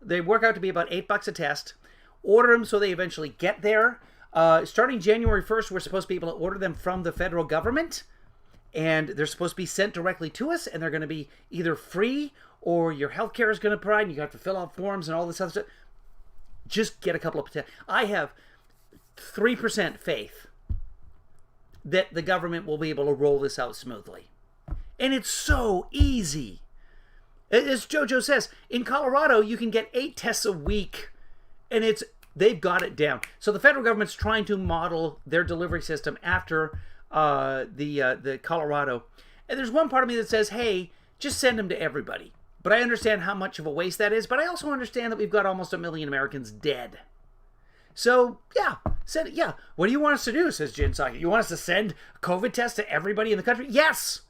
They work out to be about $8 a test. Order them so they eventually get there. Starting January 1st, we're supposed to be able to order them from the federal government, and they're supposed to be sent directly to us, and they're going to be either free or your healthcare is going to provide, and you have to fill out forms and all this other stuff. Just get a couple of. I have 3% faith that the government will be able to roll this out smoothly. And it's so easy. As JoJo says, in Colorado, you can get 8 tests a week. And they've got it down. So the federal government's trying to model their delivery system after the Colorado. And there's one part of me that says, hey, just send them to everybody. But I understand how much of a waste that is. But I also understand that we've got almost 1 million Americans dead. So, yeah, send it. Yeah, what do you want us to do, says Jen Psaki. You want us to send a COVID test to everybody in the country? Yes!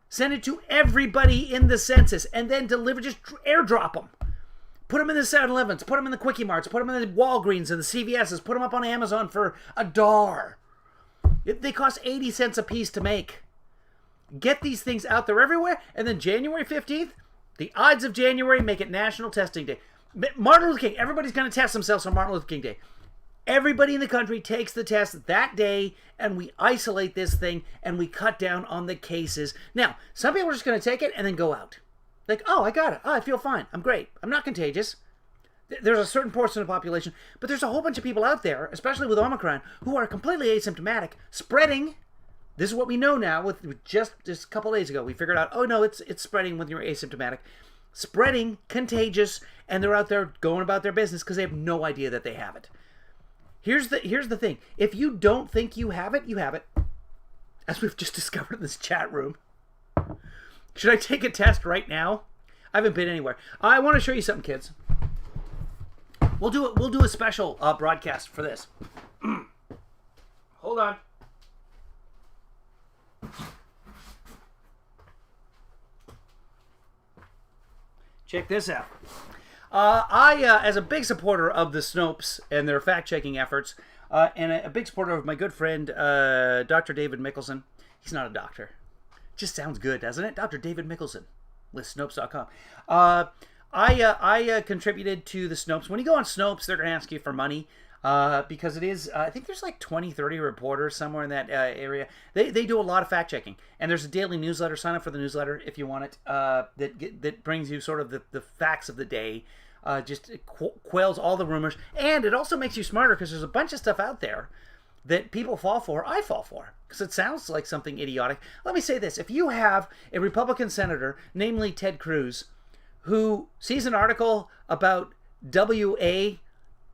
Send it to everybody in the census. And then just airdrop them. Put them in the 7-Elevens, put them in the Quickie Marts, put them in the Walgreens and the CVS's, put them up on Amazon for $1. They cost 80 cents a piece to make. Get these things out there everywhere, and then January 15th, the odds of January make it National Testing Day. Martin Luther King, everybody's going to test themselves on Martin Luther King Day. Everybody in the country takes the test that day, and we isolate this thing, and we cut down on the cases. Now, some people are just going to take it and then go out. Like, oh, I got it. Oh, I feel fine. I'm great. I'm not contagious. There's a certain portion of the population, but there's a whole bunch of people out there, especially with Omicron, who are completely asymptomatic, spreading. This is what we know now. With just a couple days ago, we figured out, oh no, it's spreading when you're asymptomatic, spreading, contagious, and they're out there going about their business because they have no idea that they have it. Here's the thing: if you don't think you have it, you have it, as we've just discovered in this chat room. Should I take a test right now? I haven't been anywhere. I want to show you something, kids. We'll do a special broadcast for this. Hold on. Check this out. As a big supporter of the Snopes and their fact-checking efforts, and a big supporter of my good friend, Dr. David Mickelson. He's not a doctor. Just sounds good, doesn't it? Dr. David Mickelson with Snopes.com. I contributed to the Snopes. When you go on Snopes, they're going to ask you for money. Because it is, I think there's like 20, 30 reporters somewhere in that area. They do a lot of fact-checking. And there's a daily newsletter. Sign up for the newsletter if you want it. That brings you sort of the facts of the day. Just quells all the rumors. And it also makes you smarter because there's a bunch of stuff out there that people fall for. I fall for. Because it sounds like something idiotic. Let me say this. If you have a Republican senator, namely Ted Cruz, who sees an article about WA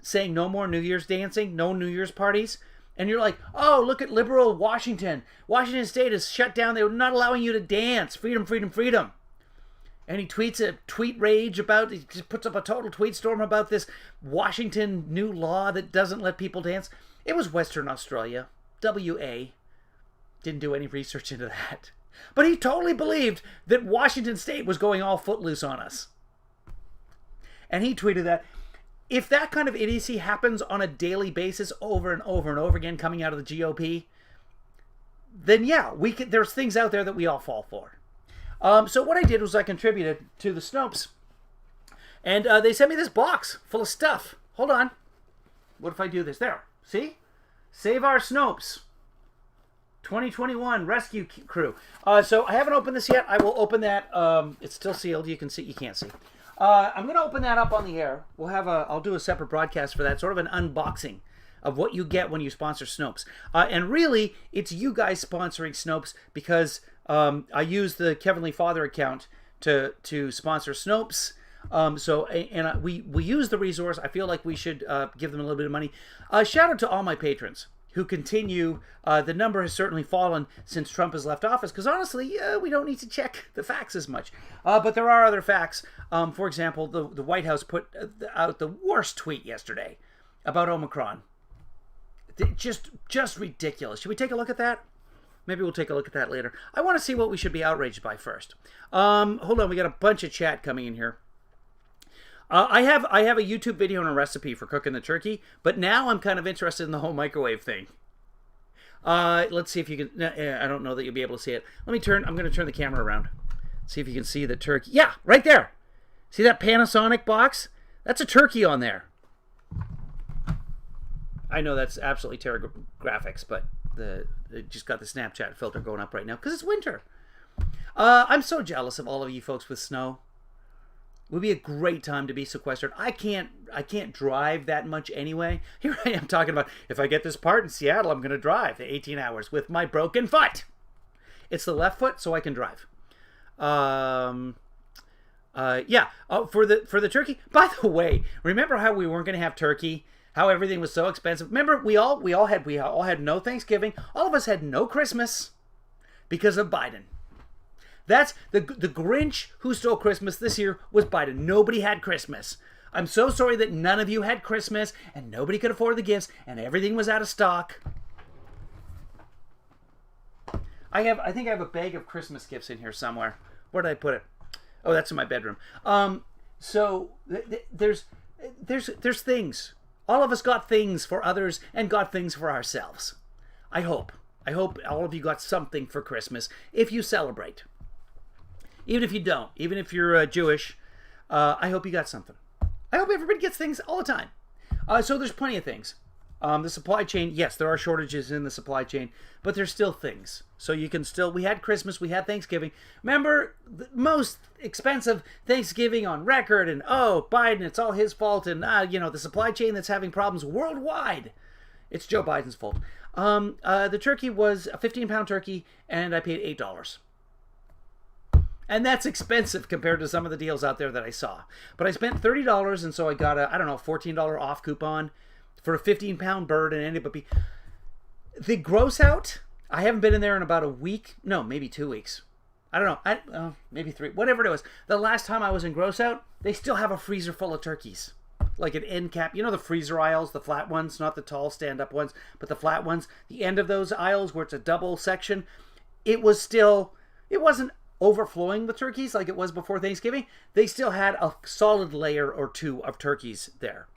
saying no more New Year's dancing, no New Year's parties, and you're like, oh, look at liberal Washington. Washington State is shut down. They're not allowing you to dance. Freedom, freedom, freedom. And he tweets a tweet rage about, he just puts up a total tweet storm about this Washington new law that doesn't let people dance. It was Western Australia, WA. Didn't do any research into that. But he totally believed that Washington State was going all footloose on us. And he tweeted that. If that kind of idiocy happens on a daily basis over and over and over again coming out of the GOP, then yeah, there's things out there that we all fall for. So what I did was I contributed to the Snopes. And they sent me this box full of stuff. Hold on. What if I do this? There. See? Save Our Snopes. 2021 Rescue Crew. So I haven't opened this yet. I will open that. It's still sealed. You can see. You can't see. I'm going to open that up on the air. I'll do a separate broadcast for that, sort of an unboxing of what you get when you sponsor Snopes. And really, it's you guys sponsoring Snopes because I use the KevinlyFather account to sponsor Snopes. We use the resource. I feel like we should give them a little bit of money. Shout out to all my patrons who continue. The number has certainly fallen since Trump has left office because honestly, we don't need to check the facts as much. But there are other facts. For example, the White House put out the worst tweet yesterday about Omicron. Just ridiculous. Should we take a look at that? Maybe we'll take a look at that later. I want to see what we should be outraged by first. Hold on, we got a bunch of chat coming in here. I have a YouTube video and a recipe for cooking the turkey, but now I'm kind of interested in the whole microwave thing. Let's see if you can. I don't know that you'll be able to see it. I'm going to turn the camera around. See if you can see the turkey. Yeah, right there. See that Panasonic box? That's a turkey on there. I know that's absolutely terrible graphics, but it just got the Snapchat filter going up right now because it's winter. I'm so jealous of all of you folks with snow. It would be a great time to be sequestered. I can't drive that much anyway. Here I am talking about if I get this part in Seattle, I'm going to drive 18 hours with my broken foot. It's the left foot, so I can drive. Yeah. For the turkey. By the way, remember how we weren't going to have turkey? How everything was so expensive. Remember, we all had no Thanksgiving. All of us had no Christmas because of Biden. That's the Grinch who stole Christmas this year was Biden. Nobody had Christmas. I'm so sorry that none of you had Christmas and nobody could afford the gifts and everything was out of stock. I think I have a bag of Christmas gifts in here somewhere. Where did I put it? Oh, that's in my bedroom. So there's things. All of us got things for others and got things for ourselves. I hope all of you got something for Christmas if you celebrate. Even if you don't, even if you're Jewish, I hope you got something. I hope everybody gets things all the time. So there's plenty of things. The supply chain, yes, there are shortages in the supply chain, but there's still things. So you can still, we had Christmas, we had Thanksgiving. Remember, the most expensive Thanksgiving on record, and oh, Biden, it's all his fault, and the supply chain that's having problems worldwide. It's Joe Biden's fault. The turkey was a 15-pound turkey, and I paid $8. And that's expensive compared to some of the deals out there that I saw. But I spent $30, and so I got a, $14 off coupon for a 15-pound bird and anybody. The gross out, I haven't been in there in about a week. No, maybe 2 weeks. I don't know. Maybe 3. Whatever it was. The last time I was in Gross Out, they still have a freezer full of turkeys. Like an end cap. You know the freezer aisles, the flat ones, not the tall stand-up ones, but the flat ones. The end of those aisles where it's a double section, it wasn't overflowing with turkeys like it was before Thanksgiving. They still had a solid layer or 2 of turkeys there.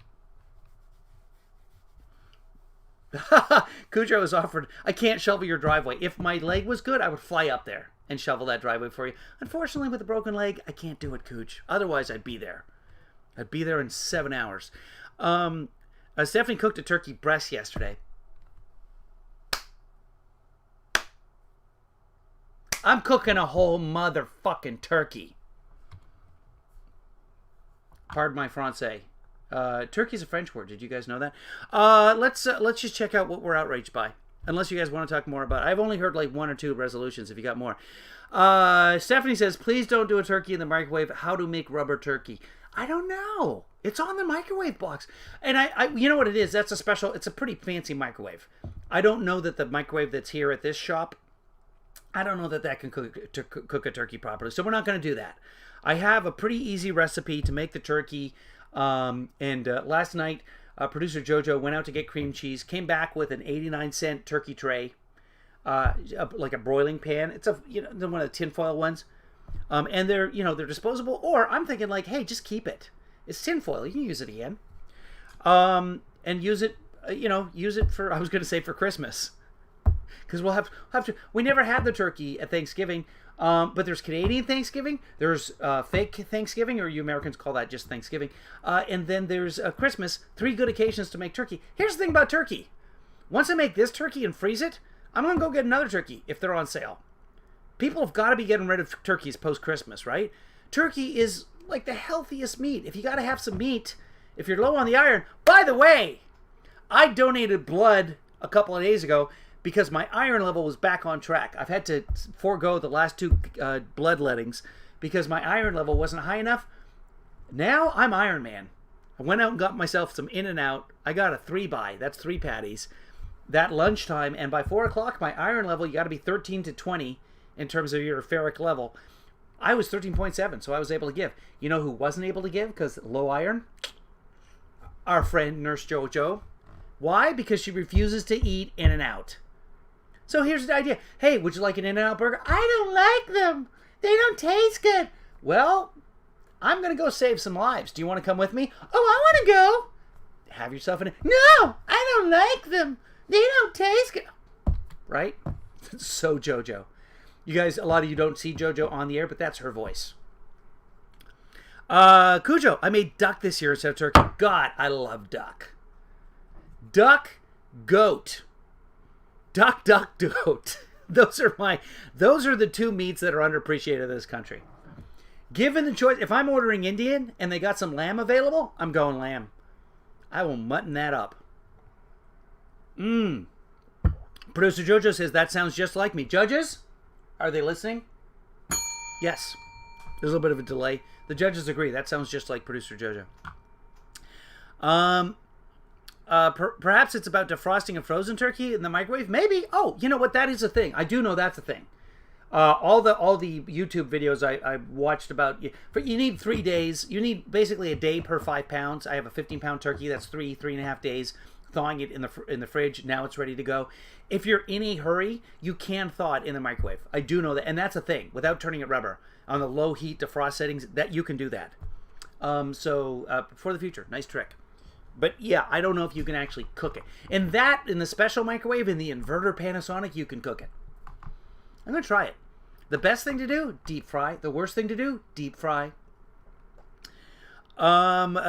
Cujo has offered, I can't shovel your driveway. If my leg was good, I would fly up there and shovel that driveway for you. Unfortunately, with a broken leg, I can't do it, Cooch. Otherwise, I'd be there. I'd be there in 7 hours. Stephanie cooked a turkey breast yesterday. I'm cooking a whole motherfucking turkey. Pardon my Francais. Turkey's a French word. Did you guys know that? Let's just check out what we're outraged by. Unless you guys want to talk more about it. I've only heard like 1 or 2 resolutions if you got more. Stephanie says, please don't do a turkey in the microwave. How to make rubber turkey. I don't know. It's on the microwave box. And I you know what it is? That's a special, it's a pretty fancy microwave. I don't know that the microwave that's here at this shop, I don't know that that can cook a turkey properly. So we're not going to do that. I have a pretty easy recipe to make the turkey. Last night, producer Jojo went out to get cream cheese, came back with an 89-cent turkey tray, like a broiling pan. It's one of the tinfoil ones. And they're disposable, or I'm thinking like, hey, just keep it. It's tinfoil. You can use it again. And use it, use it for, I was going to say for Christmas. Because we'll have to, we never had the turkey at Thanksgiving, but there's Canadian Thanksgiving, there's fake Thanksgiving, or you Americans call that just Thanksgiving, and then there's Christmas. 3 good occasions to make turkey. Here's the thing about turkey. Once I make this turkey and freeze it, I'm going to go get another turkey if they're on sale. People have got to be getting rid of turkeys post-Christmas, right? Turkey is like the healthiest meat. If you got to have some meat, if you're low on the iron. By the way, I donated blood a couple of days ago because my iron level was back on track. I've had to forego the last 2 bloodlettings because my iron level wasn't high enough. Now I'm Iron Man. I went out and got myself some In-N-Out. I got a 3-buy. That's 3 patties. That lunchtime, and by 4 o'clock, my iron level, you got to be 13 to 20 in terms of your ferric level. I was 13.7, so I was able to give. You know who wasn't able to give because low iron? Our friend Nurse Jojo. Why? Because she refuses to eat In-N-Out. So here's the idea. Hey, would you like an In-N-Out burger? I don't like them. They don't taste good. Well, I'm going to go save some lives. Do you want to come with me? Oh, I want to go. Have yourself an... No, I don't like them. They don't taste good. Right? So Jojo. You guys, a lot of you don't see Jojo on the air, but that's her voice. Cujo, I made duck this year instead of turkey. God, I love duck. Duck, goat. Duck, duck, goat. Those are the 2 meats that are underappreciated in this country. Given the choice, if I'm ordering Indian and they got some lamb available, I'm going lamb. I will mutton that up. Producer Jojo says, that sounds just like me. Judges, are they listening? Yes. There's a little bit of a delay. The judges agree. That sounds just like producer Jojo. Perhaps it's about defrosting a frozen turkey in the microwave. Maybe. Oh, you know what? That is a thing. I do know that's a thing. All the YouTube videos I watched about, you need 3 days. You need basically a day per 5 pounds. I have a 15-pound turkey. That's 3.5 days. Thawing it in the fridge. Now it's ready to go. If you're in a hurry, you can thaw it in the microwave. I do know that, and that's a thing. Without turning it rubber on the low heat defrost settings, that you can do that. For the future, nice trick. But yeah, I don't know if you can actually cook it. And that in the special microwave, in the inverter Panasonic, you can cook it. I'm gonna try it. The best thing to do, deep fry. The worst thing to do, deep fry.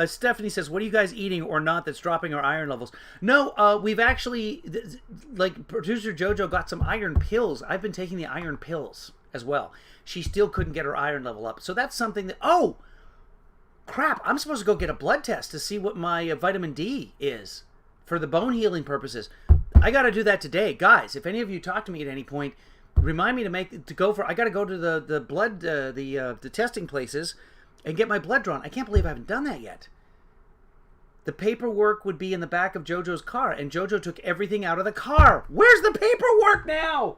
Stephanie says, what are you guys eating or not that's dropping our iron levels? No, we've actually, like producer Jojo got some iron pills. I've been taking the iron pills as well. She still couldn't get her iron level up. So that's something that, oh, crap, I'm supposed to go get a blood test to see what my vitamin D is for the bone healing purposes. I got to do that today. Guys, if any of you talk to me at any point, remind me I got to go to the blood, the testing places and get my blood drawn. I can't believe I haven't done that yet. The paperwork would be in the back of Jojo's car, and Jojo took everything out of the car. Where's the paperwork now?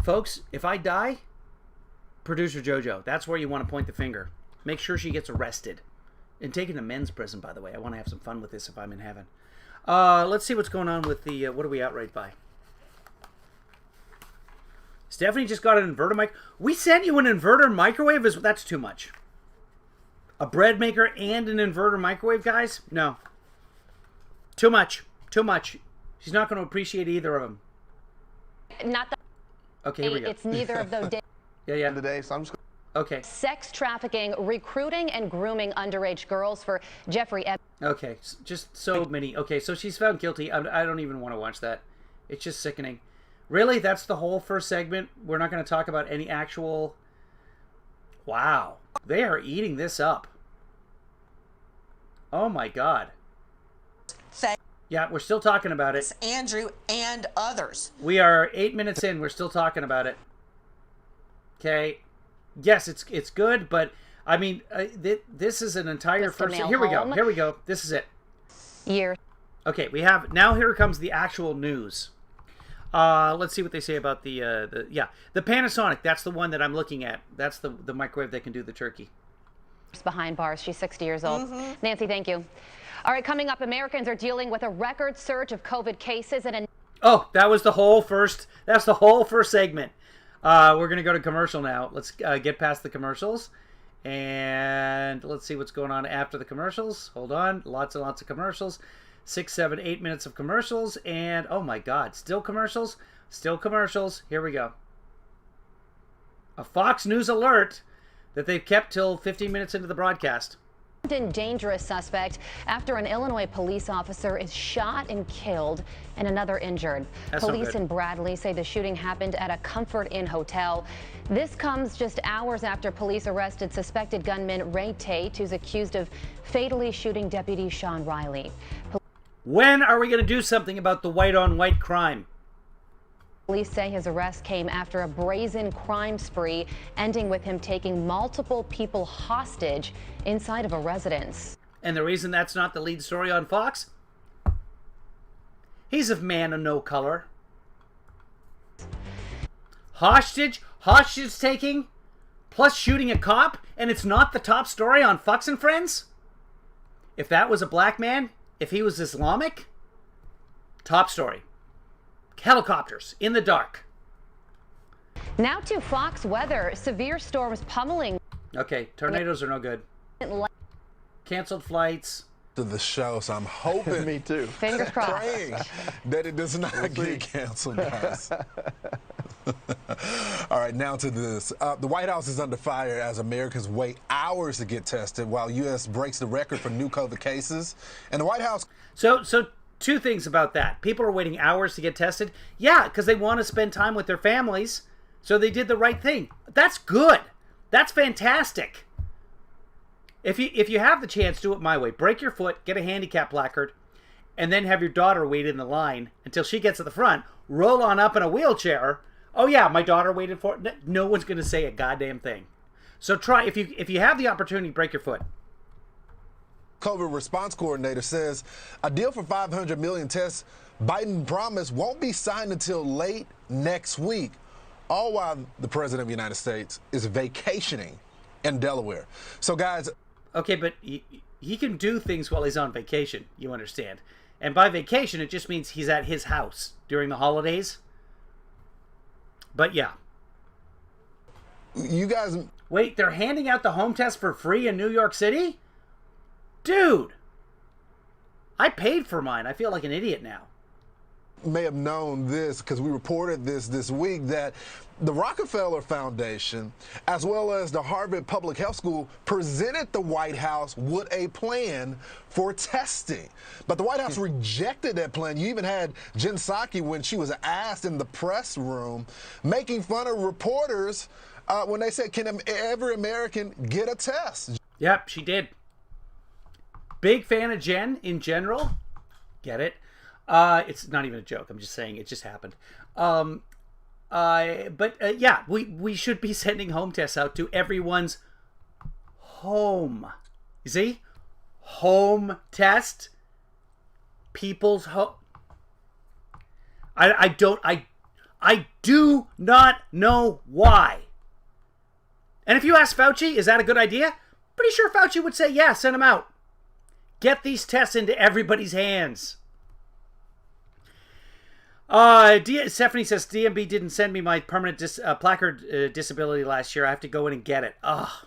Folks, if I die, Producer Jojo. That's where you want to point the finger. Make sure she gets arrested. And taken to men's prison, by the way. I want to have some fun with this if I'm in heaven. Let's see what's going on with the... what are we out right by? Stephanie just got an inverter mic. We sent you an inverter microwave? That's too much. A bread maker and an inverter microwave, guys? No. Too much. Too much. She's not going to appreciate either of them. Not the... Okay, here we go. It's neither of those days. Yeah. Today, so I'm just... Okay. Sex trafficking, recruiting, and grooming underage girls for Jeffrey Epstein. Okay, just so many. Okay, so she's found guilty. I don't even want to watch that. It's just sickening. Really? That's the whole first segment? We're not going to talk about any actual... Wow. They are eating this up. Oh my God. Yeah, we're still talking about it. Andrew and others. We are 8 minutes in. We're still talking about it. Okay. Yes, it's good, but I mean, this is an entire first. Here we go. Here we go. This is it. Years. Okay, we have now. Here comes the actual news. Let's see what they say about the Panasonic. That's the one that I'm looking at. That's the microwave that can do the turkey. Behind bars. She's 60 years old. Nancy, thank you. All right, coming up, Americans are dealing with a record surge of COVID cases and Oh, that was the whole first. That's the whole first segment. We're going to go to commercial now. Let's get past the commercials. And let's see what's going on after the commercials. Hold on. Lots and lots of commercials. 6, 7, 8 minutes of commercials. And, oh my God, still commercials? Still commercials. Here we go. A Fox News alert that they've kept till 15 minutes into the broadcast. Dangerous suspect after an Illinois police officer is shot and killed and another injured. Police in Bradley say the shooting happened at a Comfort Inn hotel. This comes just hours after police arrested suspected gunman Ray Tate, who's accused of fatally shooting Deputy Sean Riley. When are we going to do something about the white-on-white crime? Police say his arrest came after a brazen crime spree, ending with him taking multiple people hostage inside of a residence. And the reason that's not the lead story on Fox? He's a man of no color. Hostage taking, plus shooting a cop, and it's not the top story on Fox and Friends? If that was a black man, if he was Islamic, top story. Helicopters in the dark. Now to Fox weather. Severe storms pummeling. Okay, tornadoes are no good. Canceled flights. To the show, so I'm hoping, Me too. Fingers crossed. praying that it does not get canceled, guys. All right, now to this. The White House is under fire as Americans wait hours to get tested while U.S. breaks the record for new COVID cases. And the White House... So two things about that. People are waiting hours to get tested. Yeah, because they want to spend time with their families. So they did the right thing. That's good. That's fantastic. If you have the chance, do it my way. Break your foot, get a handicap placard, and then have your daughter wait in the line until she gets to the front. Roll on up in a wheelchair. Oh yeah, my daughter waited for it. No one's going to say a goddamn thing. So try, if you have the opportunity, break your foot. COVID response coordinator says a deal for 500 million tests Biden promised won't be signed until late next week, all while the president of the United States is vacationing in Delaware. So, guys... Okay, but he can do things while he's on vacation, you understand. And by vacation, it just means he's at his house during the holidays. But yeah. You guys... Wait, they're handing out the home test for free in New York City? Dude! I paid for mine. I feel like an idiot now. May have known this because we reported this week that the Rockefeller Foundation, as well as the Harvard Public Health School, presented the White House with a plan for testing. But the White House rejected that plan. You even had Jen Psaki, when she was asked in the press room, making fun of reporters when they said, can every American get a test? Yep, she did. Big fan of Jen in general. Get it? It's not even a joke. I'm just saying it just happened. Yeah, we should be sending home tests out to everyone's home. You see? Home test. People's home. I do not know why And if you ask Fauci, is that a good idea? Pretty sure Fauci would say, yeah, send them out. Get these tests into everybody's hands. Stephanie says, DMB didn't send me my permanent placard disability last year. I have to go in and get it. Ugh.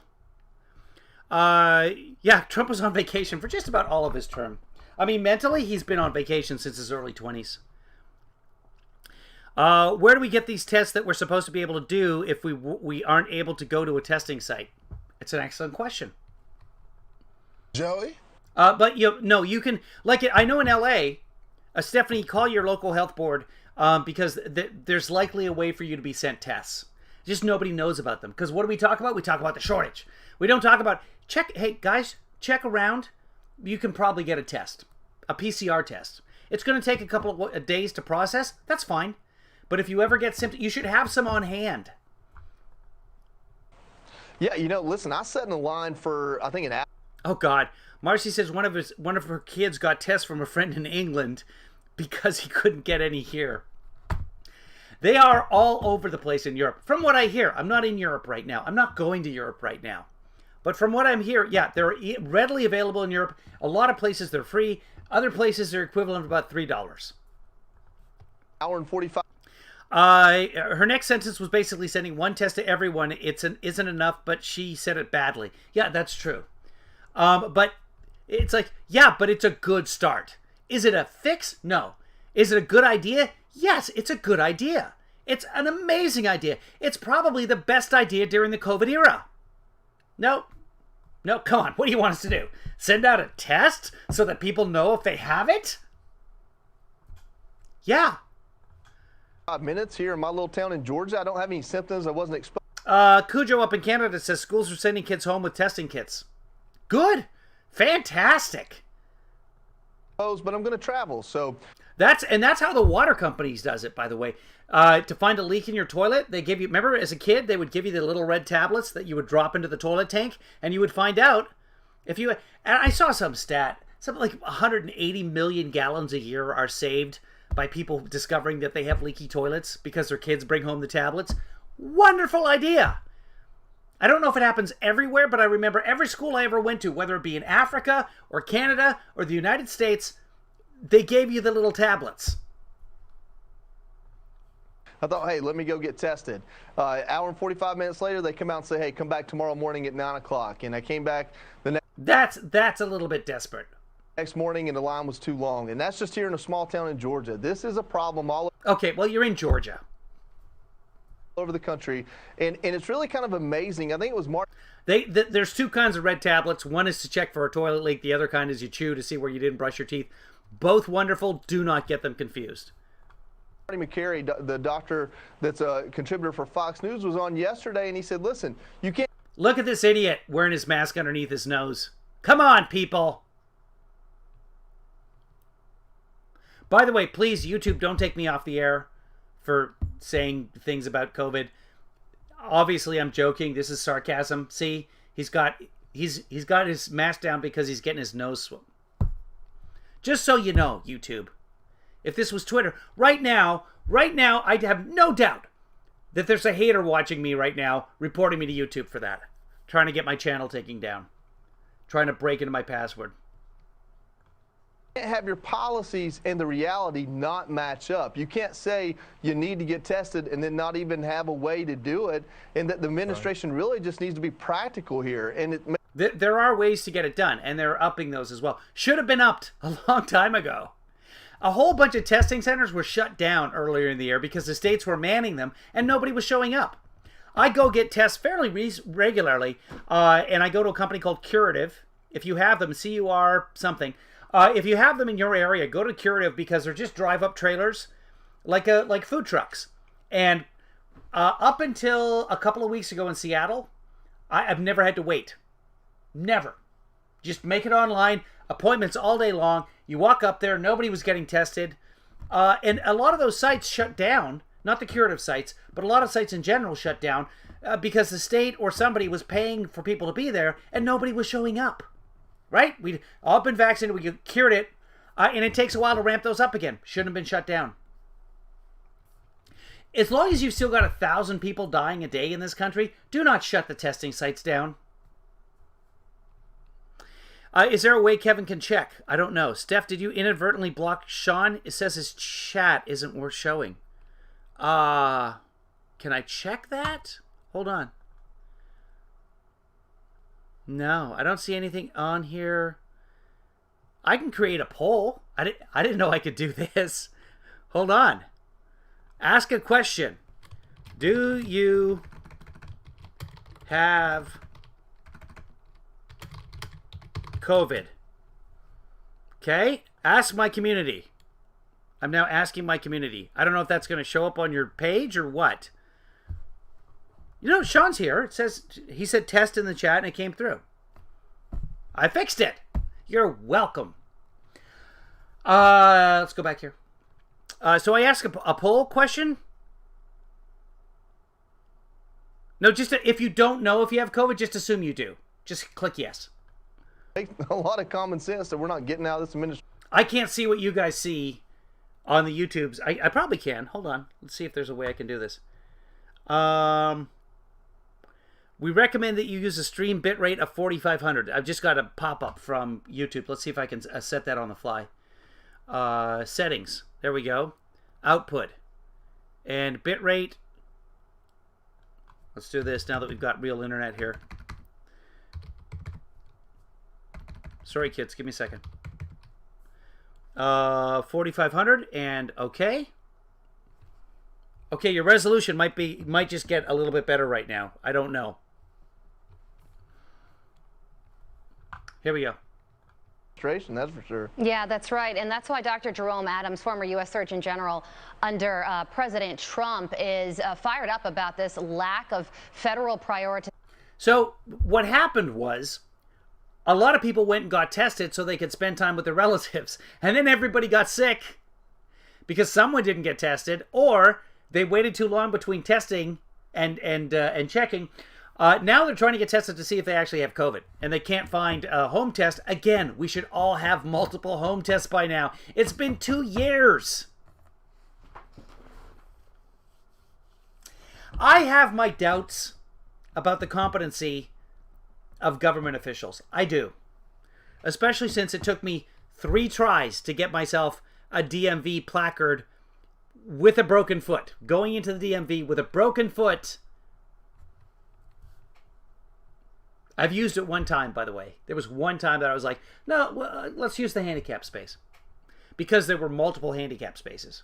Yeah, Trump was on vacation for just about all of his term. I mean, mentally, he's been on vacation since his early 20s. Where do we get these tests that we're supposed to be able to do if we aren't able to go to a testing site? It's an excellent question. Joey? But you can, like I know in LA, Stephanie, call your local health board because there's likely a way for you to be sent tests. Just nobody knows about them. Because what do we talk about? We talk about the shortage. We don't talk about, hey guys, check around. You can probably get a test, a PCR test. It's going to take a couple of days to process. That's fine. But if you ever get symptoms, you should have some on hand. Yeah, listen, I sat in a line for, I think, an hour. Oh, God. Marcy says one of her kids got tests from a friend in England because he couldn't get any here. They are all over the place in Europe. From what I hear, I'm not in Europe right now. I'm not going to Europe right now. But from what I'm hearing, yeah, they're readily available in Europe. A lot of places they're free. Other places they're equivalent of about $3. Hour and 45. Her next sentence was basically sending one test to everyone. Isn't enough, but she said it badly. Yeah, that's true. But it's like, yeah, but it's a good start. Is it a fix? No. Is it a good idea? Yes, it's a good idea. It's an amazing idea. It's probably the best idea during the COVID era. No, come on. What do you want us to do? Send out a test so that people know if they have it? Yeah. 5 minutes here in my little town in Georgia. I don't have any symptoms. I wasn't exposed. Cujo up in Canada says schools are sending kids home with testing kits. Good. Fantastic. But I'm going to travel, so... That's how the water companies does it, by the way. To find a leak in your toilet, they give you... Remember, as a kid, they would give you the little red tablets that you would drop into the toilet tank, and you would find out if you... And I saw some stat. Something like 180 million gallons a year are saved by people discovering that they have leaky toilets because their kids bring home the tablets. Wonderful idea! I don't know if it happens everywhere, but I remember every school I ever went to, whether it be in Africa or Canada or the United States, they gave you the little tablets. I thought, hey, let me go get tested. Hour and 45 minutes later, they come out and say, hey, come back tomorrow morning at 9 o'clock. And I came back the That's a little bit desperate. Next morning, and the line was too long. And that's just here in a small town in Georgia. This is a problem all Okay, well, you're in Georgia. over the country. And it's really kind of amazing. I think it was March. There's two kinds of red tablets. One is to check for a toilet leak. The other kind is you chew to see where you didn't brush your teeth. Both wonderful. Do not get them confused. Marty McCary, the doctor that's a contributor for Fox News, was on yesterday, and he said, listen, you can't... Look at this idiot wearing his mask underneath his nose. Come on, people. By the way, please, YouTube, don't take me off the air for saying things about COVID. Obviously, I'm joking. This is sarcasm. See, he's got his mask down because he's getting his nose swollen. Just so you know, YouTube, if this was Twitter, right now, I'd have no doubt that there's a hater watching me right now, reporting me to YouTube for that, trying to get my channel taken down, trying to break into my password. You can't have your policies and the reality not match up. You can't say you need to get tested and then not even have a way to do it, and that the administration really just needs to be practical here. And there are ways to get it done, and they're upping those as well. Should have been upped a long time ago. A whole bunch of testing centers were shut down earlier in the year because the states were manning them and nobody was showing up. I go get tests fairly regularly, and I go to a company called Curative. If you have them, CUR something. If you have them in your area, go to Curative because they're just drive-up trailers, like food trucks. And up until a couple of weeks ago in Seattle, I've never had to wait. Never. Just make it online. Appointments all day long. You walk up there. Nobody was getting tested. And a lot of those sites shut down. Not the Curative sites, but a lot of sites in general shut down because the state or somebody was paying for people to be there and nobody was showing up. Right? We'd all been vaccinated. We cured it. And it takes a while to ramp those up again. Shouldn't have been shut down. as long as you've still got 1,000 people dying a day in this country, do not shut the testing sites down. Is there a way Kevin can check? I don't know. Steph, did you inadvertently block Sean? It says his chat isn't worth showing. Can I check that? Hold on. No, I don't see anything on here. I can create a poll. I didn't know I could do this. Hold on. Ask a question. Do you have COVID? Okay. Ask my community. I'm now asking my community. I don't know if that's going to show up on your page or what. You know, Sean's here. It says, he said test in the chat and it came through. I fixed it. You're welcome. Let's go back here. So I asked a poll question. No, just if you don't know if you have COVID, just assume you do. Just click yes. A lot of common sense that we're not getting out of this administration. I can't see what you guys see on the YouTubes. I probably can. Hold on. Let's see if there's a way I can do this. We recommend that you use a stream bitrate of 4,500. I've just got a pop-up from YouTube. Let's see if I can set that on the fly. Settings. There we go. Output. And bitrate. Let's do this now that we've got real internet here. Sorry, kids. Give me a second. 4,500 and okay. Okay, your resolution might just get a little bit better right now. I don't know. Here we go. That's for sure. Yeah, that's right. And that's why Dr. Jerome Adams, former U.S. Surgeon General under President Trump, is fired up about this lack of federal prioritization. So what happened was a lot of people went and got tested so they could spend time with their relatives. And then everybody got sick because someone didn't get tested, or they waited too long between testing and checking. Now they're trying to get tested to see if they actually have COVID, and they can't find a home test. Again, we should all have multiple home tests by now. It's been 2 years. I have my doubts about the competency of government officials. I do. Especially since it took me 3 tries to get myself a DMV placard with a broken foot. Going into the DMV with a broken foot. I've used it one time, by the way. There was one time that I was like, no, let's use the handicap space. Because there were multiple handicap spaces.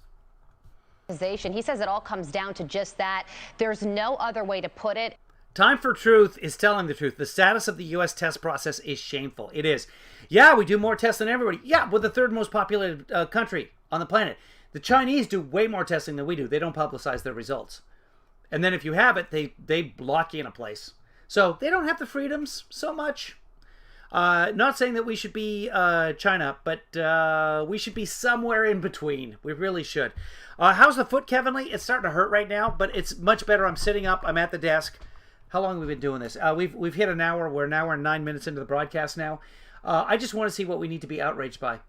He says it all comes down to just that. There's no other way to put it. Time for Truth is telling the truth. The status of the U.S. test process is shameful. It is. Yeah, we do more tests than everybody. Yeah, we're the 3rd most populated country on the planet. The Chinese do way more testing than we do. They don't publicize their results. And then if you have it, they lock you in a place. So they don't have the freedoms so much. Not saying that we should be China, but we should be somewhere in between. We really should. How's the foot, Kevinly? It's starting to hurt right now, but it's much better. I'm sitting up. I'm at the desk. How long have we been doing this? We've hit an hour. We're an hour and 9 minutes into the broadcast now. I just want to see what we need to be outraged by.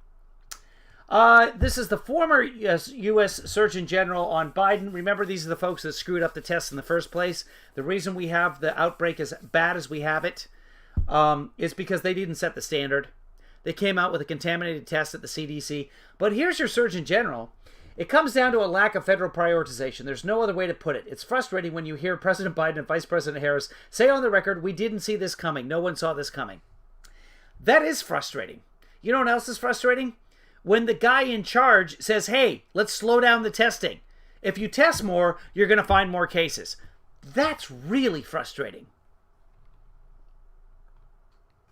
This is the former U.S. Surgeon General on Biden. Remember, these are the folks that screwed up the tests in the first place. The reason we have the outbreak as bad as we have it is because they didn't set the standard. They came out with a contaminated test at the CDC. But here's your Surgeon General. It comes down to a lack of federal prioritization. There's no other way to put it. It's frustrating when you hear President Biden and Vice President Harris say on the record, we didn't see this coming. No one saw this coming. That is frustrating. You know what else is frustrating? When the guy in charge says, hey, let's slow down the testing. If you test more, you're going to find more cases. That's really frustrating.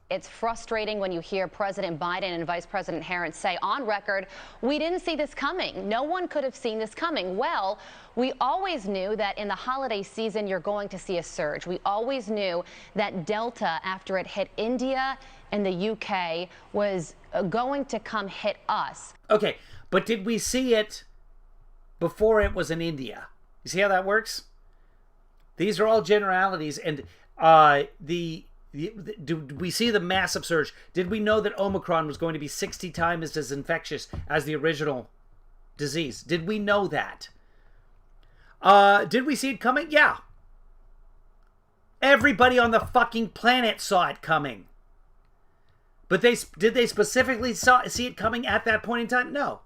It's frustrating when you hear President Biden and Vice President Harris say on record, we didn't see this coming. No one could have seen this coming. Well, we always knew that in the holiday season, you're going to see a surge. We always knew that Delta, after it hit India and the UK, was going to come hit us. Okay, but did we see it before it was in India? You see how that works? These are all generalities, and did we see the massive surge? Did we know that Omicron was going to be 60 times as infectious as the original disease? Did we know that? Did we see it coming? Yeah. Everybody on the fucking planet saw it coming. But did they specifically see it coming at that point in time? No.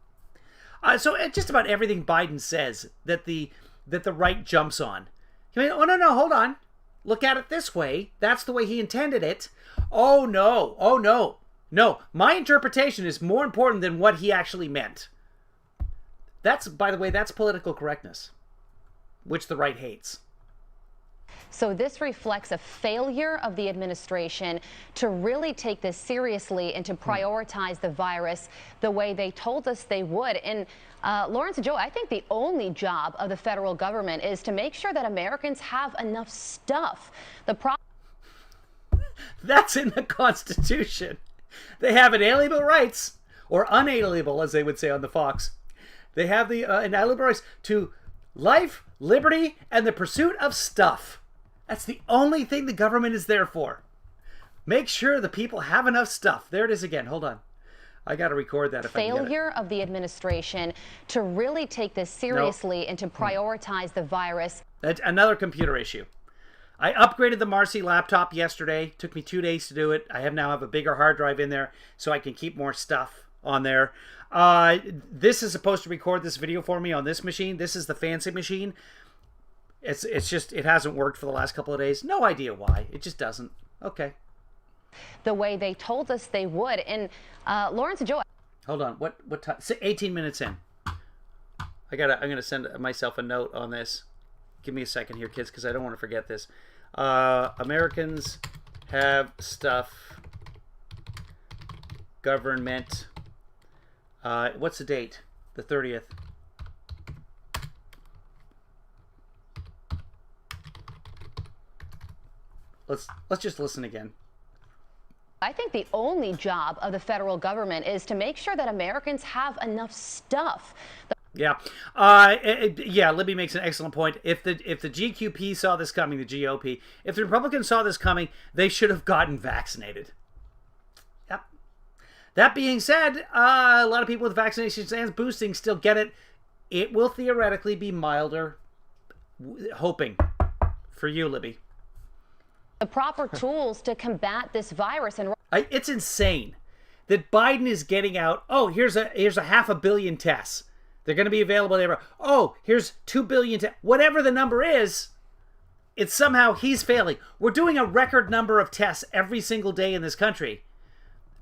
So just about everything Biden says that the right jumps on. I mean, oh, no, hold on. Look at it this way. That's the way he intended it. Oh, no. Oh, no. No, my interpretation is more important than what he actually meant. That's, by the way, that's political correctness, which the right hates. So this reflects a failure of the administration to really take this seriously and to prioritize the virus the way they told us they would. And Lawrence and Joe, I think the only job of the federal government is to make sure that Americans have enough stuff. That's in the Constitution. They have inalienable rights, or unalienable, as they would say on the Fox. They have the inalienable rights to life, liberty, and the pursuit of stuff. That's the only thing the government is there for. Make sure the people have enough stuff. There it is again. Hold on. I got to record that if I can get it. Failure of the administration to really take this seriously and to prioritize the virus. That's another computer issue. I upgraded the Marcy laptop yesterday. Took me 2 days to do it. I now have a bigger hard drive in there so I can keep more stuff on there. This is supposed to record this video for me on this machine. This is the fancy machine. It's just, it hasn't worked for the last couple of days. No idea why. It just doesn't. Okay. The way they told us they would. And Lawrence and Joe. Hold on. What time? 18 minutes in. I'm gonna send myself a note on this. Give me a second here, kids, because I don't want to forget this. Americans have stuff. Government. What's the date? The 30th. Let's just listen again. I think the only job of the federal government is to make sure that Americans have enough stuff. Yeah. Libby makes an excellent point. If the GQP saw this coming, the GOP, if the Republicans saw this coming, they should have gotten vaccinated. Yep. That being said, a lot of people with vaccinations and boosting still get it. It will theoretically be milder. Hoping for you, Libby. The proper tools to combat this virus. And it's insane that Biden is getting out. Oh, here's a 500 million tests. They're going to be available everywhere. Oh, here's 2 billion tests. Whatever the number is, it's somehow he's failing. We're doing a record number of tests every single day in this country,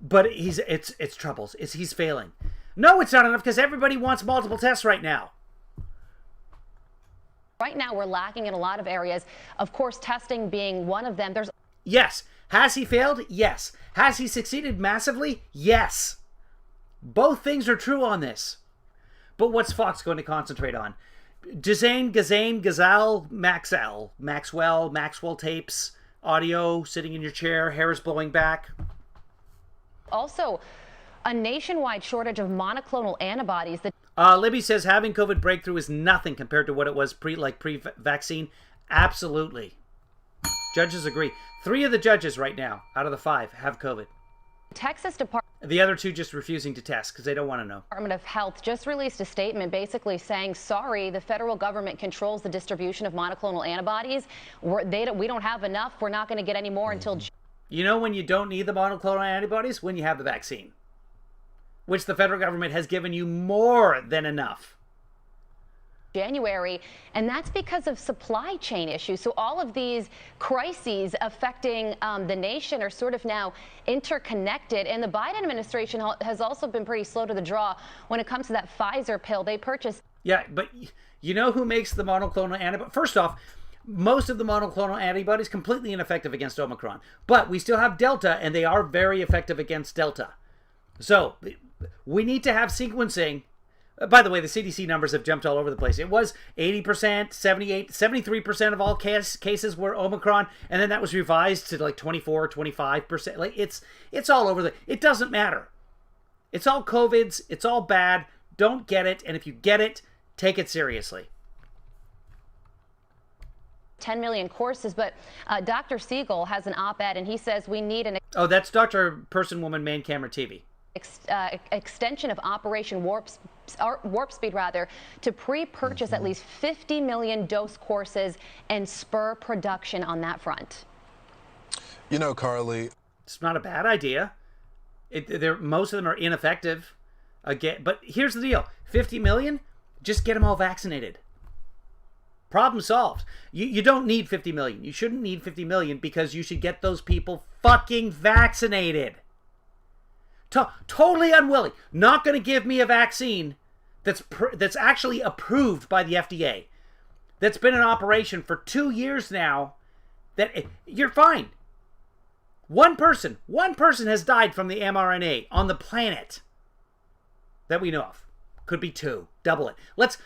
but it's troubles. He's failing. No, it's not enough because everybody wants multiple tests right now. Right now, we're lacking in a lot of areas. Of course, testing being one of them. Yes. Has he failed? Yes. Has he succeeded massively? Yes. Both things are true on this. But what's Fox going to concentrate on? Gazelle, Maxwell tapes, audio, sitting in your chair, hair is blowing back. Also, a nationwide shortage of monoclonal antibodies. Libby says having COVID breakthrough is nothing compared to what it was pre-vaccine. Absolutely. Judges agree. 3 of the judges right now, out of the 5, have COVID. Texas Department. The other 2 just refusing to test because they don't want to know. Department of Health just released a statement basically saying, sorry, the federal government controls the distribution of monoclonal antibodies. We don't have enough. We're not going to get any more until... You know when you don't need the monoclonal antibodies? When you have the vaccine, which the federal government has given you more than enough. January, and that's because of supply chain issues. So all of these crises affecting the nation are sort of now interconnected, and the Biden administration has also been pretty slow to the draw when it comes to that Pfizer pill they purchased. Yeah, but you know who makes the monoclonal antibodies? First off, most of the monoclonal antibodies completely ineffective against Omicron, but we still have Delta, and they are very effective against Delta. So we need to have sequencing. By the way, the CDC numbers have jumped all over the place. It was 80%, 78, 73% of all cases were Omicron, and then that was revised to like 24, 25%. Like it's all over it doesn't matter. It's all COVIDs. It's all bad. Don't get it. And if you get it, take it seriously. 10 million courses, but Dr. Siegel has an op-ed, and he says we need an... Oh, that's Dr. Person, Woman, Man, Camera, TV. extension of Operation Warp Speed to pre-purchase at least 50 million dose courses and spur production on that front. You know, Carly, it's not a bad idea. Most of them are ineffective. Again, but here's the deal: 50 million, just get them all vaccinated. Problem solved. You don't need 50 million. You shouldn't need 50 million because you should get those people fucking vaccinated. Totally unwilling. Not going to give me a vaccine that's actually approved by the FDA. That's been in operation for 2 years now. You're fine. One person has died from the mRNA on the planet that we know of. Could be 2. Double it. Let's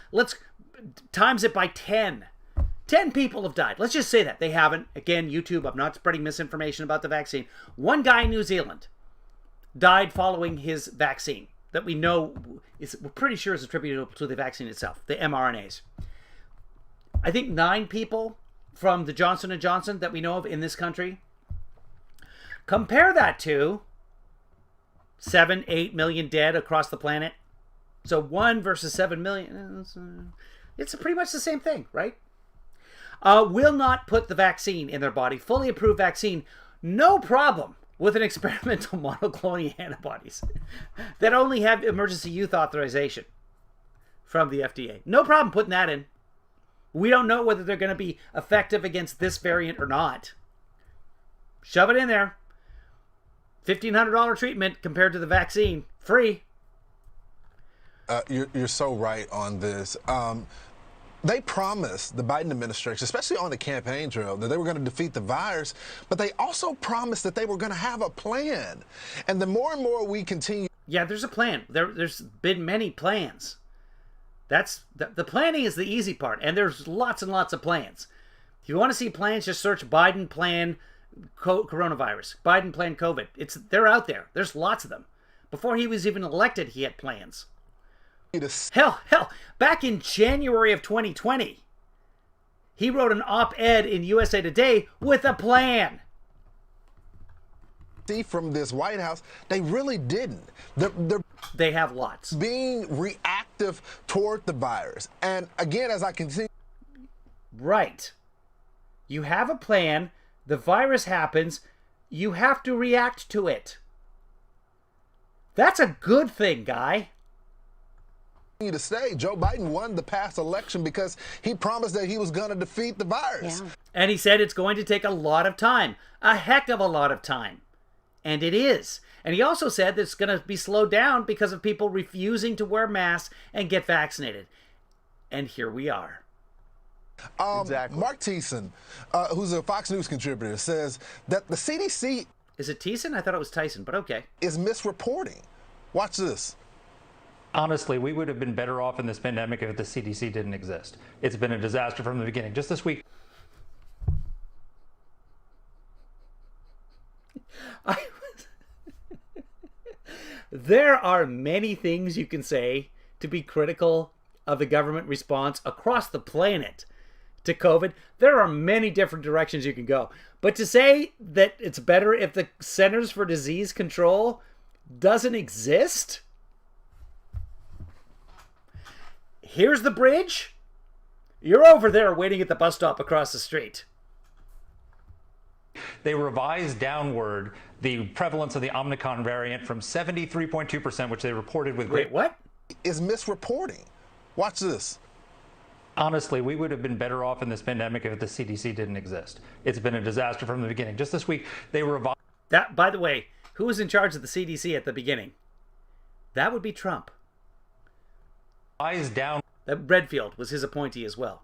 times it by 10. 10 people have died. Let's just say that. They haven't. Again, YouTube, I'm not spreading misinformation about the vaccine. One guy in New Zealand died following his vaccine that we know we're pretty sure is attributable to the vaccine itself, the mRNAs. I think 9 people from the Johnson & Johnson that we know of in this country. Compare that to 7-8 million dead across the planet. So 1 versus 7 million, it's pretty much the same thing, right? Will not put the vaccine in their body, fully approved vaccine, no problem with an experimental monoclonal antibodies that only have emergency use authorization from the FDA. No problem putting that in. We don't know whether they're going to be effective against this variant or not. Shove it in there. $1,500 treatment compared to the vaccine. Free. You're so right on this. They promised, the Biden administration, especially on the campaign trail, that they were going to defeat the virus, but they also promised that they were going to have a plan. And the more and more we continue... Yeah, there's a plan. There's been many plans. The planning is the easy part, and there's lots and lots of plans. If you want to see plans, just search Biden plan coronavirus, Biden plan COVID. They're out there. There's lots of them. Before he was even elected, he had plans. Hell, back in January of 2020, he wrote an op-ed in USA Today with a plan. See, from this White House, they really didn't. They have lots. Being reactive toward the virus. And again, as I continue... Right. You have a plan. The virus happens. You have to react to it. That's a good thing, guy. To say Joe Biden won the past election because he promised that he was going to defeat the virus. Yeah. And he said it's going to take a lot of time. A heck of a lot of time. And it is. And he also said that it's going to be slowed down because of people refusing to wear masks and get vaccinated. And here we are. Exactly. Mark Thiessen, who's a Fox News contributor, says that the CDC... Is it Thiessen? I thought it was Tyson, but okay. ...is misreporting. Watch this. Honestly, we would have been better off in this pandemic if the CDC didn't exist. It's been a disaster from the beginning. Just this week. There are many things you can say to be critical of the government response across the planet to COVID. There are many different directions you can go. But to say that it's better if the Centers for Disease Control doesn't exist... Here's the bridge. You're over there waiting at the bus stop across the street. They revised downward the prevalence of the Omicron variant from 73.2%, which they reported with... Wait, what? ...is misreporting. Watch this. Honestly, we would have been better off in this pandemic if the CDC didn't exist. It's been a disaster from the beginning. Just this week, they revised... That, by the way, who was in charge of the CDC at the beginning? That would be Trump. Down. That Redfield was his appointee as well.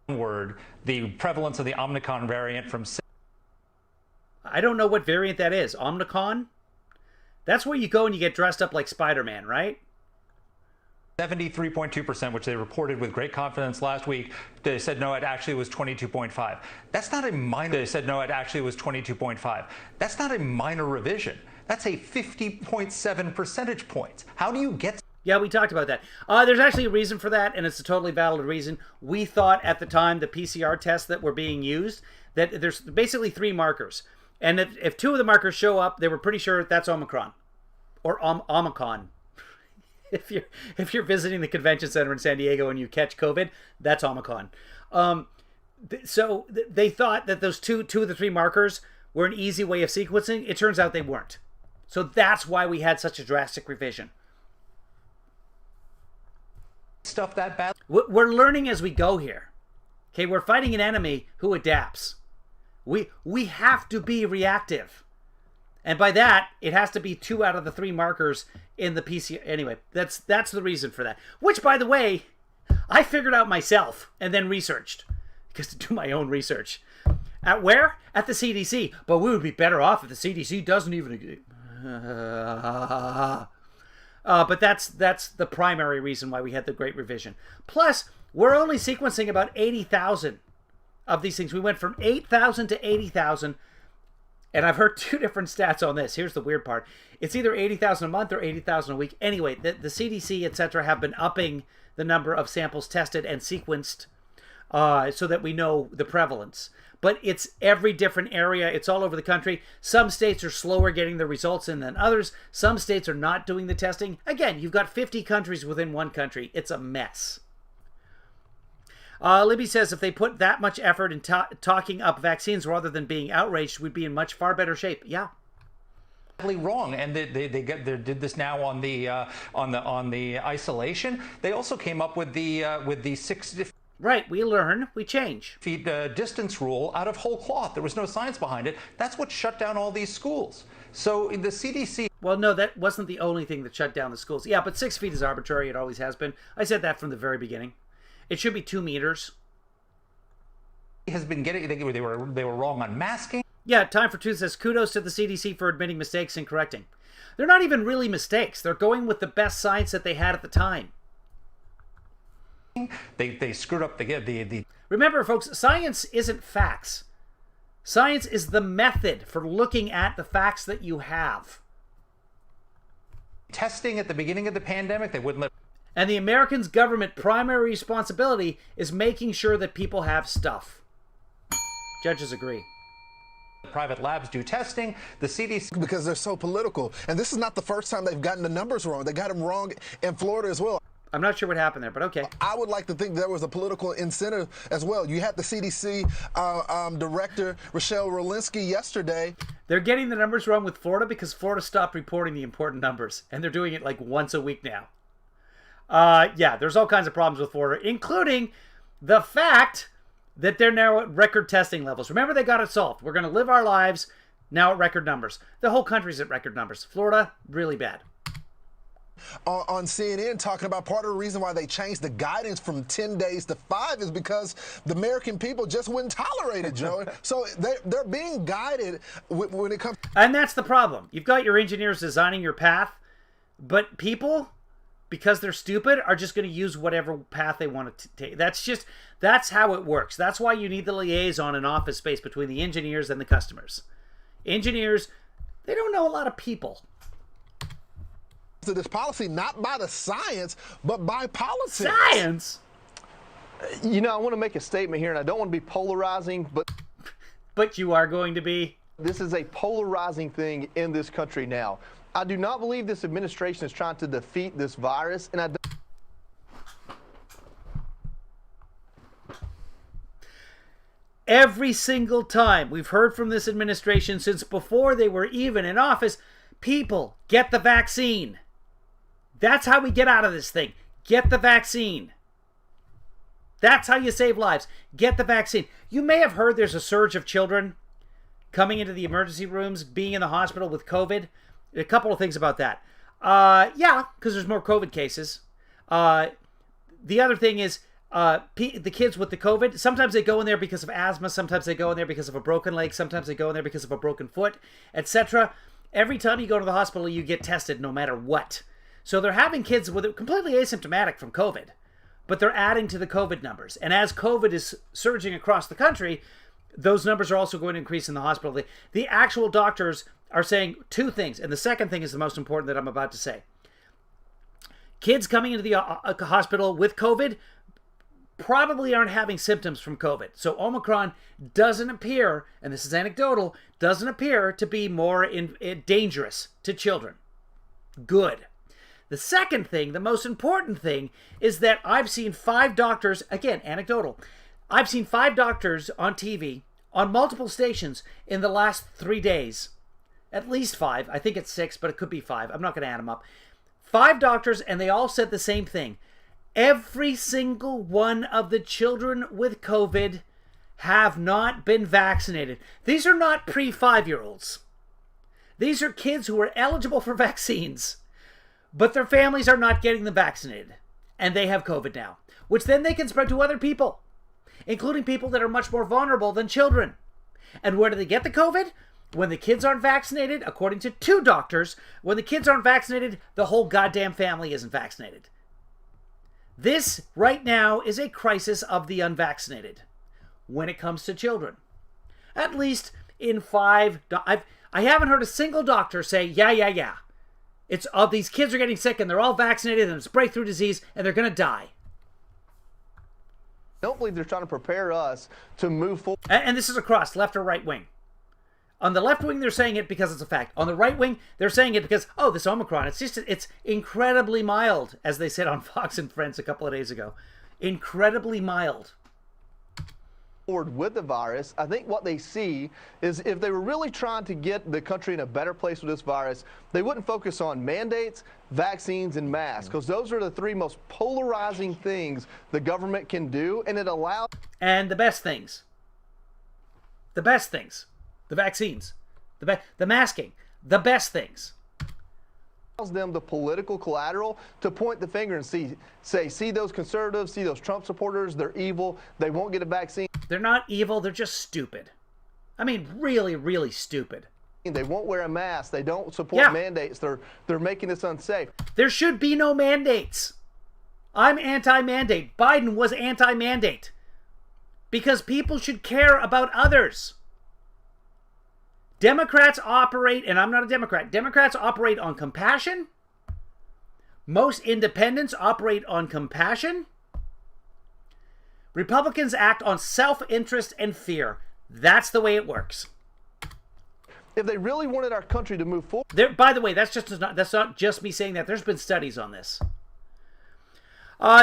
The prevalence of the Omicron variant from... I don't know what variant that is. Omicron? That's where you go and you get dressed up like Spider-Man, right? 73.2%, which they reported with great confidence last week. They said, no, it actually was 22.5. That's not a minor... They said, no, it actually was 22.5. That's not a minor revision. That's a 50.7 percentage points. How do you get... Yeah, we talked about that. There's actually a reason for that, and it's a totally valid reason. We thought at the time, the PCR tests that were being used, that there's basically 3 markers. And if 2 of the markers show up, they were pretty sure that's Omicron. or Omicron. If you're visiting the convention center in San Diego and you catch COVID, that's Omicron. So they thought that those two of the three markers were an easy way of sequencing. It turns out they weren't. So that's why we had such a drastic revision. Stuff that bad. We're learning as we go here. Okay, we're fighting an enemy who adapts. We have to be reactive. And by that, it has to be 2 out of the 3 markers in the PCR. Anyway, that's the reason for that. Which, by the way, I figured out myself and then researched. Because to do my own research. At where? At the CDC. But we would be better off if the CDC doesn't even... but that's the primary reason why we had the Great Revision. Plus, we're only sequencing about 80,000 of these things. We went from 8,000 to 80,000. And I've heard 2 different stats on this. Here's the weird part. It's either 80,000 a month or 80,000 a week. Anyway, the CDC, etc., have been upping the number of samples tested and sequenced so that we know the prevalence. But it's every different area. It's all over the country. Some states are slower getting the results in than others. Some states are not doing the testing. Again, you've got 50 countries within one country. It's a mess. Libby says if they put that much effort in talking up vaccines rather than being outraged, we'd be in much far better shape. Yeah. Wrong, and they did this now on the isolation. They also came up with the 6 Right, we learn, we change. feet distance rule out of whole cloth. There was no science behind it. That's what shut down all these schools. So the CDC... Well, no, that wasn't the only thing that shut down the schools. Yeah, but 6 feet is arbitrary. It always has been. I said that from the very beginning. It should be 2 meters. has been getting... They were wrong on masking. Yeah, Time for Truth says, kudos to the CDC for admitting mistakes and correcting. They're not even really mistakes. They're going with the best science that they had at the time. They screwed up the... Remember, folks, science isn't facts. Science is the method for looking at the facts that you have. testing at the beginning of the pandemic. They wouldn't let... And the American government primary responsibility is making sure that people have stuff. Judges agree. Private labs do testing. The CDC... Because they're so political. And this is not the first time they've gotten the numbers wrong. They got them wrong in Florida as well. I'm not sure what happened there, but okay. I would like to think there was a political incentive as well. You had the CDC director, Rochelle Walensky, yesterday. They're getting the numbers wrong with Florida because Florida stopped reporting the important numbers, and they're doing it like once a week now. Yeah, there's all kinds of problems with Florida, including the fact that they're now at record testing levels. Remember, they got it solved. We're going to live our lives now at record numbers. The whole country's at record numbers. Florida, really bad. On CNN talking about part of the reason why they changed the guidance from 10 days to 5 is because the American people just wouldn't tolerate it, Joey. So they're being guided when it comes. And that's the problem. You've got your engineers designing your path, but people, because they're stupid, are just going to use whatever path they want to take. That's how it works. That's why you need the liaison in office space between the engineers and the customers. Engineers, they don't know a lot of people. To this policy, not by the science, but by politics. Science? You know, I want to make a statement here, and I don't want to be polarizing, but you are going to be. This is a polarizing thing in this country now. I do not believe this administration is trying to defeat this virus, and I don't. Every single time we've heard from this administration since before they were even in office, people, get the vaccine. That's how we get out of this thing. Get the vaccine. That's how you save lives. Get the vaccine. You may have heard there's a surge of children coming into the emergency rooms, being in the hospital with COVID. A couple of things about that. Yeah, because there's more COVID cases. The other thing is the kids with the COVID, sometimes they go in there because of asthma, sometimes they go in there because of a broken leg, sometimes they go in there because of a broken foot, etc. Every time you go to the hospital, you get tested no matter what. So they're having kids with it completely asymptomatic from COVID, but they're adding to the COVID numbers. And as COVID is surging across the country, those numbers are also going to increase in the hospital. The actual doctors are saying 2 things, and the second thing is the most important that I'm about to say. Kids coming into the hospital with COVID probably aren't having symptoms from COVID. So Omicron doesn't appear, and this is anecdotal, doesn't appear to be more dangerous to children. Good. The second thing, the most important thing, is that I've seen 5 doctors, again, anecdotal, I've seen 5 doctors on TV, on multiple stations in the last 3 days. At least 5. I think it's 6, but it could be 5. I'm not going to add them up. 5 doctors, and they all said the same thing. Every single one of the children with COVID have not been vaccinated. These are not pre-5-year-olds. These are kids who are eligible for vaccines, but their families are not getting them vaccinated, and they have COVID now, which then they can spread to other people, including people that are much more vulnerable than children. And where do they get the COVID? When the kids aren't vaccinated, according to 2 doctors, when the kids aren't vaccinated, the whole goddamn family isn't vaccinated. This, right now, is a crisis of the unvaccinated when it comes to children. At least in 5... I haven't heard a single doctor say, yeah. It's all these kids are getting sick and they're all vaccinated and it's breakthrough disease and they're going to die. I don't believe they're trying to prepare us to move forward. And this is across left or right wing. On the left wing, they're saying it because it's a fact. On the right wing, they're saying it because, oh, this Omicron, it's incredibly mild, as they said on Fox and Friends a couple of days ago. Incredibly mild. With the virus, I think what they see is if they were really trying to get the country in a better place with this virus, they wouldn't focus on mandates, vaccines, and masks, because those are the 3 most polarizing things the government can do, and it allows... And the best things. The vaccines, the masking, the best things. Them the political collateral to point the finger and see those conservatives, see those Trump supporters, they're evil, they won't get a vaccine. They're not evil, they're just stupid. I mean, really, really stupid. They won't wear a mask, they don't support mandates, they're making this unsafe. There should be no mandates. I'm anti-mandate. Biden was anti-mandate. Because people should care about others. Democrats operate, and I'm not a Democrat, Democrats operate on compassion. Most independents operate on compassion. Republicans act on self-interest and fear. That's the way it works. If they really wanted our country to move forward... By the way, that's not just me saying that. There's been studies on this.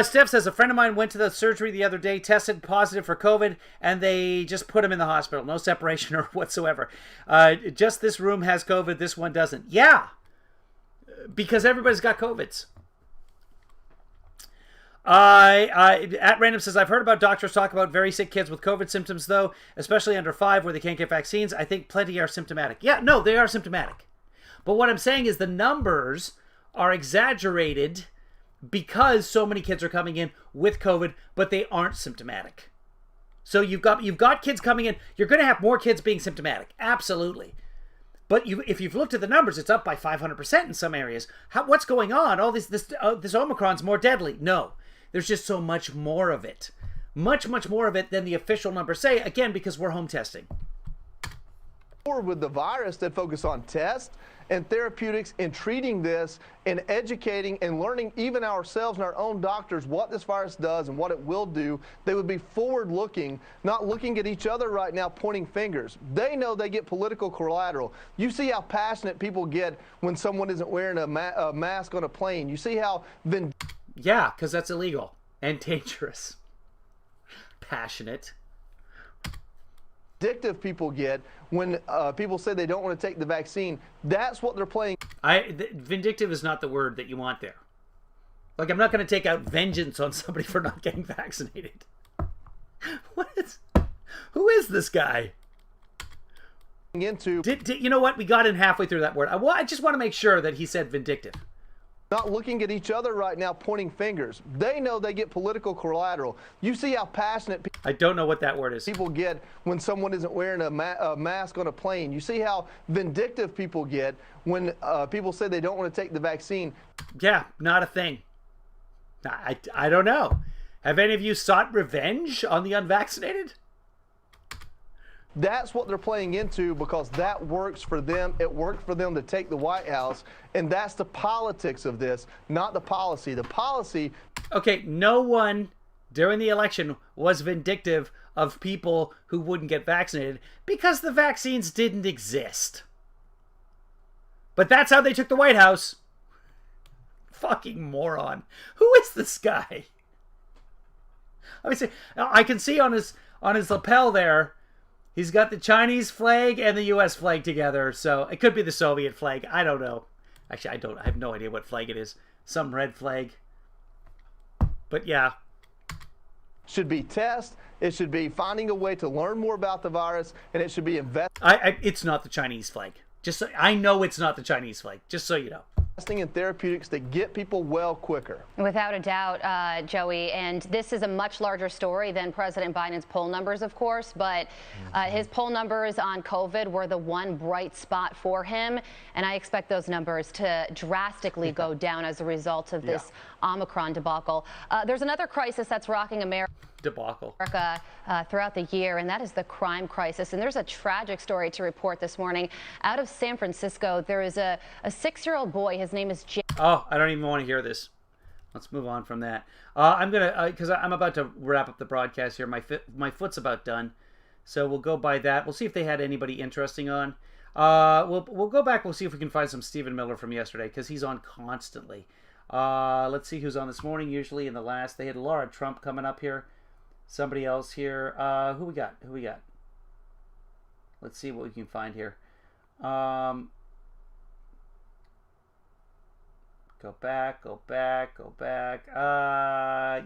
Steph says, a friend of mine went to the surgery the other day, tested positive for COVID, and they just put him in the hospital. No separation or whatsoever. Just this room has COVID, this one doesn't. Yeah, because everybody's got COVIDs. At Random says, I've heard about doctors talk about very sick kids with COVID symptoms, though, especially under 5 where they can't get vaccines. I think plenty are symptomatic. Yeah, no, they are symptomatic. But what I'm saying is the numbers are exaggerated because so many kids are coming in with COVID, but they aren't symptomatic. So you've got kids coming in. You're going to have more kids being symptomatic. Absolutely. But if you've looked at the numbers, it's up by 500% in some areas. What's going on? All this Omicron's more deadly. No. There's just so much more of it. Much more of it than the official numbers say, again, because we're home testing. With the virus that focus on tests and therapeutics and treating this and educating and learning even ourselves and our own doctors what this virus does and what it will do, they would be forward-looking, not looking at each other right now pointing fingers. They know they get political collateral. You see how passionate people get when someone isn't wearing a mask on a plane. You see how yeah, because that's illegal and dangerous. Passionate. Vindictive people get when people say they don't want to take the vaccine. That's what they're playing. Vindictive is not the word that you want there. Like, I'm not going to take out vengeance on somebody for not getting vaccinated. Who is this guy? You know what? We got in halfway through that word. I just want to make sure that he said vindictive. Not looking at each other right now pointing fingers. They know they get political collateral. You see how passionate I don't know what that word is. People get when someone isn't wearing a mask on a plane. You see how vindictive people get when people say they don't want to take the vaccine. Yeah, not a thing. I don't know. Have any of you sought revenge on the unvaccinated? That's what they're playing into because that works for them. It worked for them to take the White House, and that's the politics of this, not the policy. The policy... Okay, no one during the election was vindictive of people who wouldn't get vaccinated because the vaccines didn't exist. But that's how they took the White House. Fucking moron. Who is this guy? I can see on his lapel there, he's got the Chinese flag and the U.S. flag together. So it could be the Soviet flag. I don't know. Actually, I have no idea what flag it is. Some red flag. But yeah. Should be test. It should be finding a way to learn more about the virus, and it should be It's not the Chinese flag. I know it's not the Chinese flag. Just so you know. investing in therapeutics that get people well quicker. Without a doubt, Joey, and this is a much larger story than President Biden's poll numbers, of course, but his poll numbers on COVID were the one bright spot for him, and I expect those numbers to drastically go down as a result of this Omicron debacle. There's another crisis that's rocking America throughout the year, and that is the crime crisis. And there's a tragic story to report this morning out of San Francisco. There is a 6-year-old boy. His name is Jim. Oh, I don't even want to hear this. Let's move on from that. I'm gonna because I'm about to wrap up the broadcast here. My foot's about done, so we'll go by that. We'll see if they had anybody interesting on. We'll go back. We'll see if we can find some Stephen Miller from yesterday because he's on constantly. Let's see who's on this morning. Usually in the last, they had Laura Trump coming up here. Somebody else here. Who we got? Let's see what we can find here. Go back.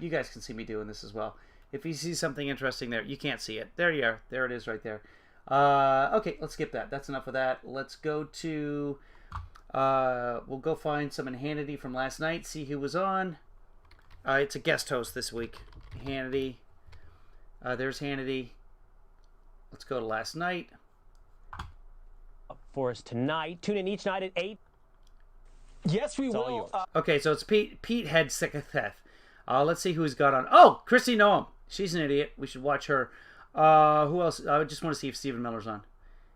You guys can see me doing this as well. If you see something interesting there, you can't see it. There you are. There it is right there. Okay, let's skip that. That's enough of that. Let's go to... we'll go find someone Hannity from last night, see who was on. It's a guest host this week. Hannity. There's Hannity. Let's go to last night. For us tonight. Tune in each night at 8. Yes, we will. Okay, so it's Pete Head Sicketheth. Let's see who he's got on. Oh, Chrissy Noam. She's an idiot. We should watch her. Who else? I just want to see if Stephen Miller's on.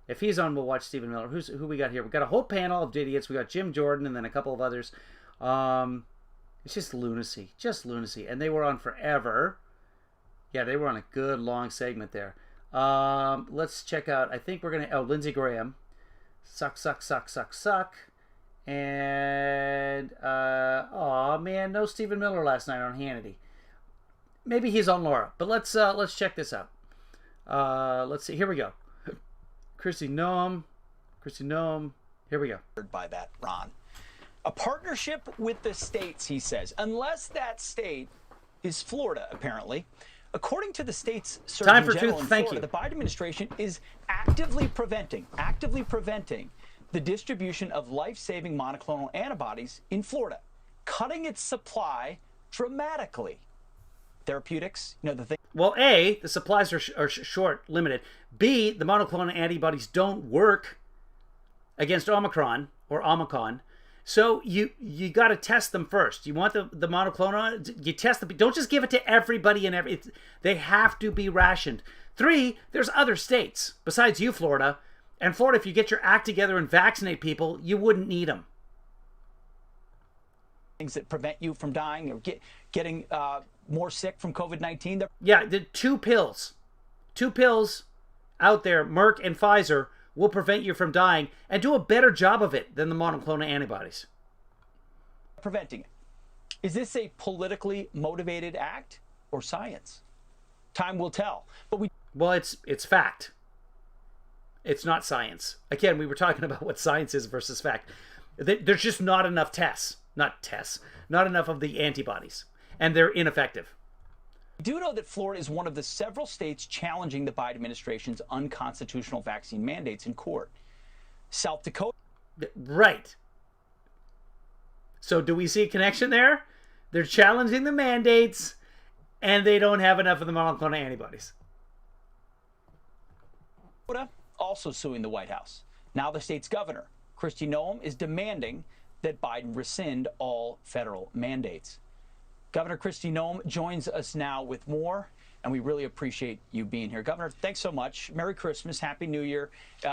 If he's on, we'll watch Stephen Miller. Who we got here? We got a whole panel of idiots. We got Jim Jordan and then a couple of others. It's just lunacy. And they were on forever. Yeah, they were on a good long segment there. Let's check out. I think we're going to... Oh, Lindsey Graham. Suck. And... oh man, no Stephen Miller last night on Hannity. Maybe he's on Laura. But let's check this out. Let's see. Here we go. Chrissy Noam. Here we go. By that, Ron. A partnership with the states, he says. Unless that state is Florida, apparently. According to the state's Surgeon General in Florida, the Biden administration is actively preventing the distribution of life-saving monoclonal antibodies in Florida, cutting its supply dramatically. Therapeutics, the thing. Well, A, the supplies are short, limited. B, the monoclonal antibodies don't work against Omicron or Omicron. So you got to test them first. You want the monoclonal, you test them. Don't just give it to everybody and they have to be rationed. 3, there's other states besides you, Florida. And Florida, if you get your act together and vaccinate people, you wouldn't need them. Things that prevent you from dying or getting more sick from COVID-19. Yeah, the 2 pills out there, Merck and Pfizer, will prevent you from dying and do a better job of it than the monoclonal antibodies. Preventing it. Is this a politically motivated act or science? Time will tell. Well, it's fact. It's not science. Again, we were talking about what science is versus fact. There's just not enough not enough of the antibodies, and they're ineffective. We do know that Florida is one of the several states challenging the Biden administration's unconstitutional vaccine mandates in court. South Dakota. Right. So do we see a connection there? They're challenging the mandates, and they don't have enough of the monoclonal antibodies. Florida also suing the White House. Now the state's governor, Kristi Noem, is demanding that Biden rescind all federal mandates. Governor Kristi Noem joins us now with more, and we really appreciate you being here. Governor, thanks so much. Merry Christmas. Happy New Year.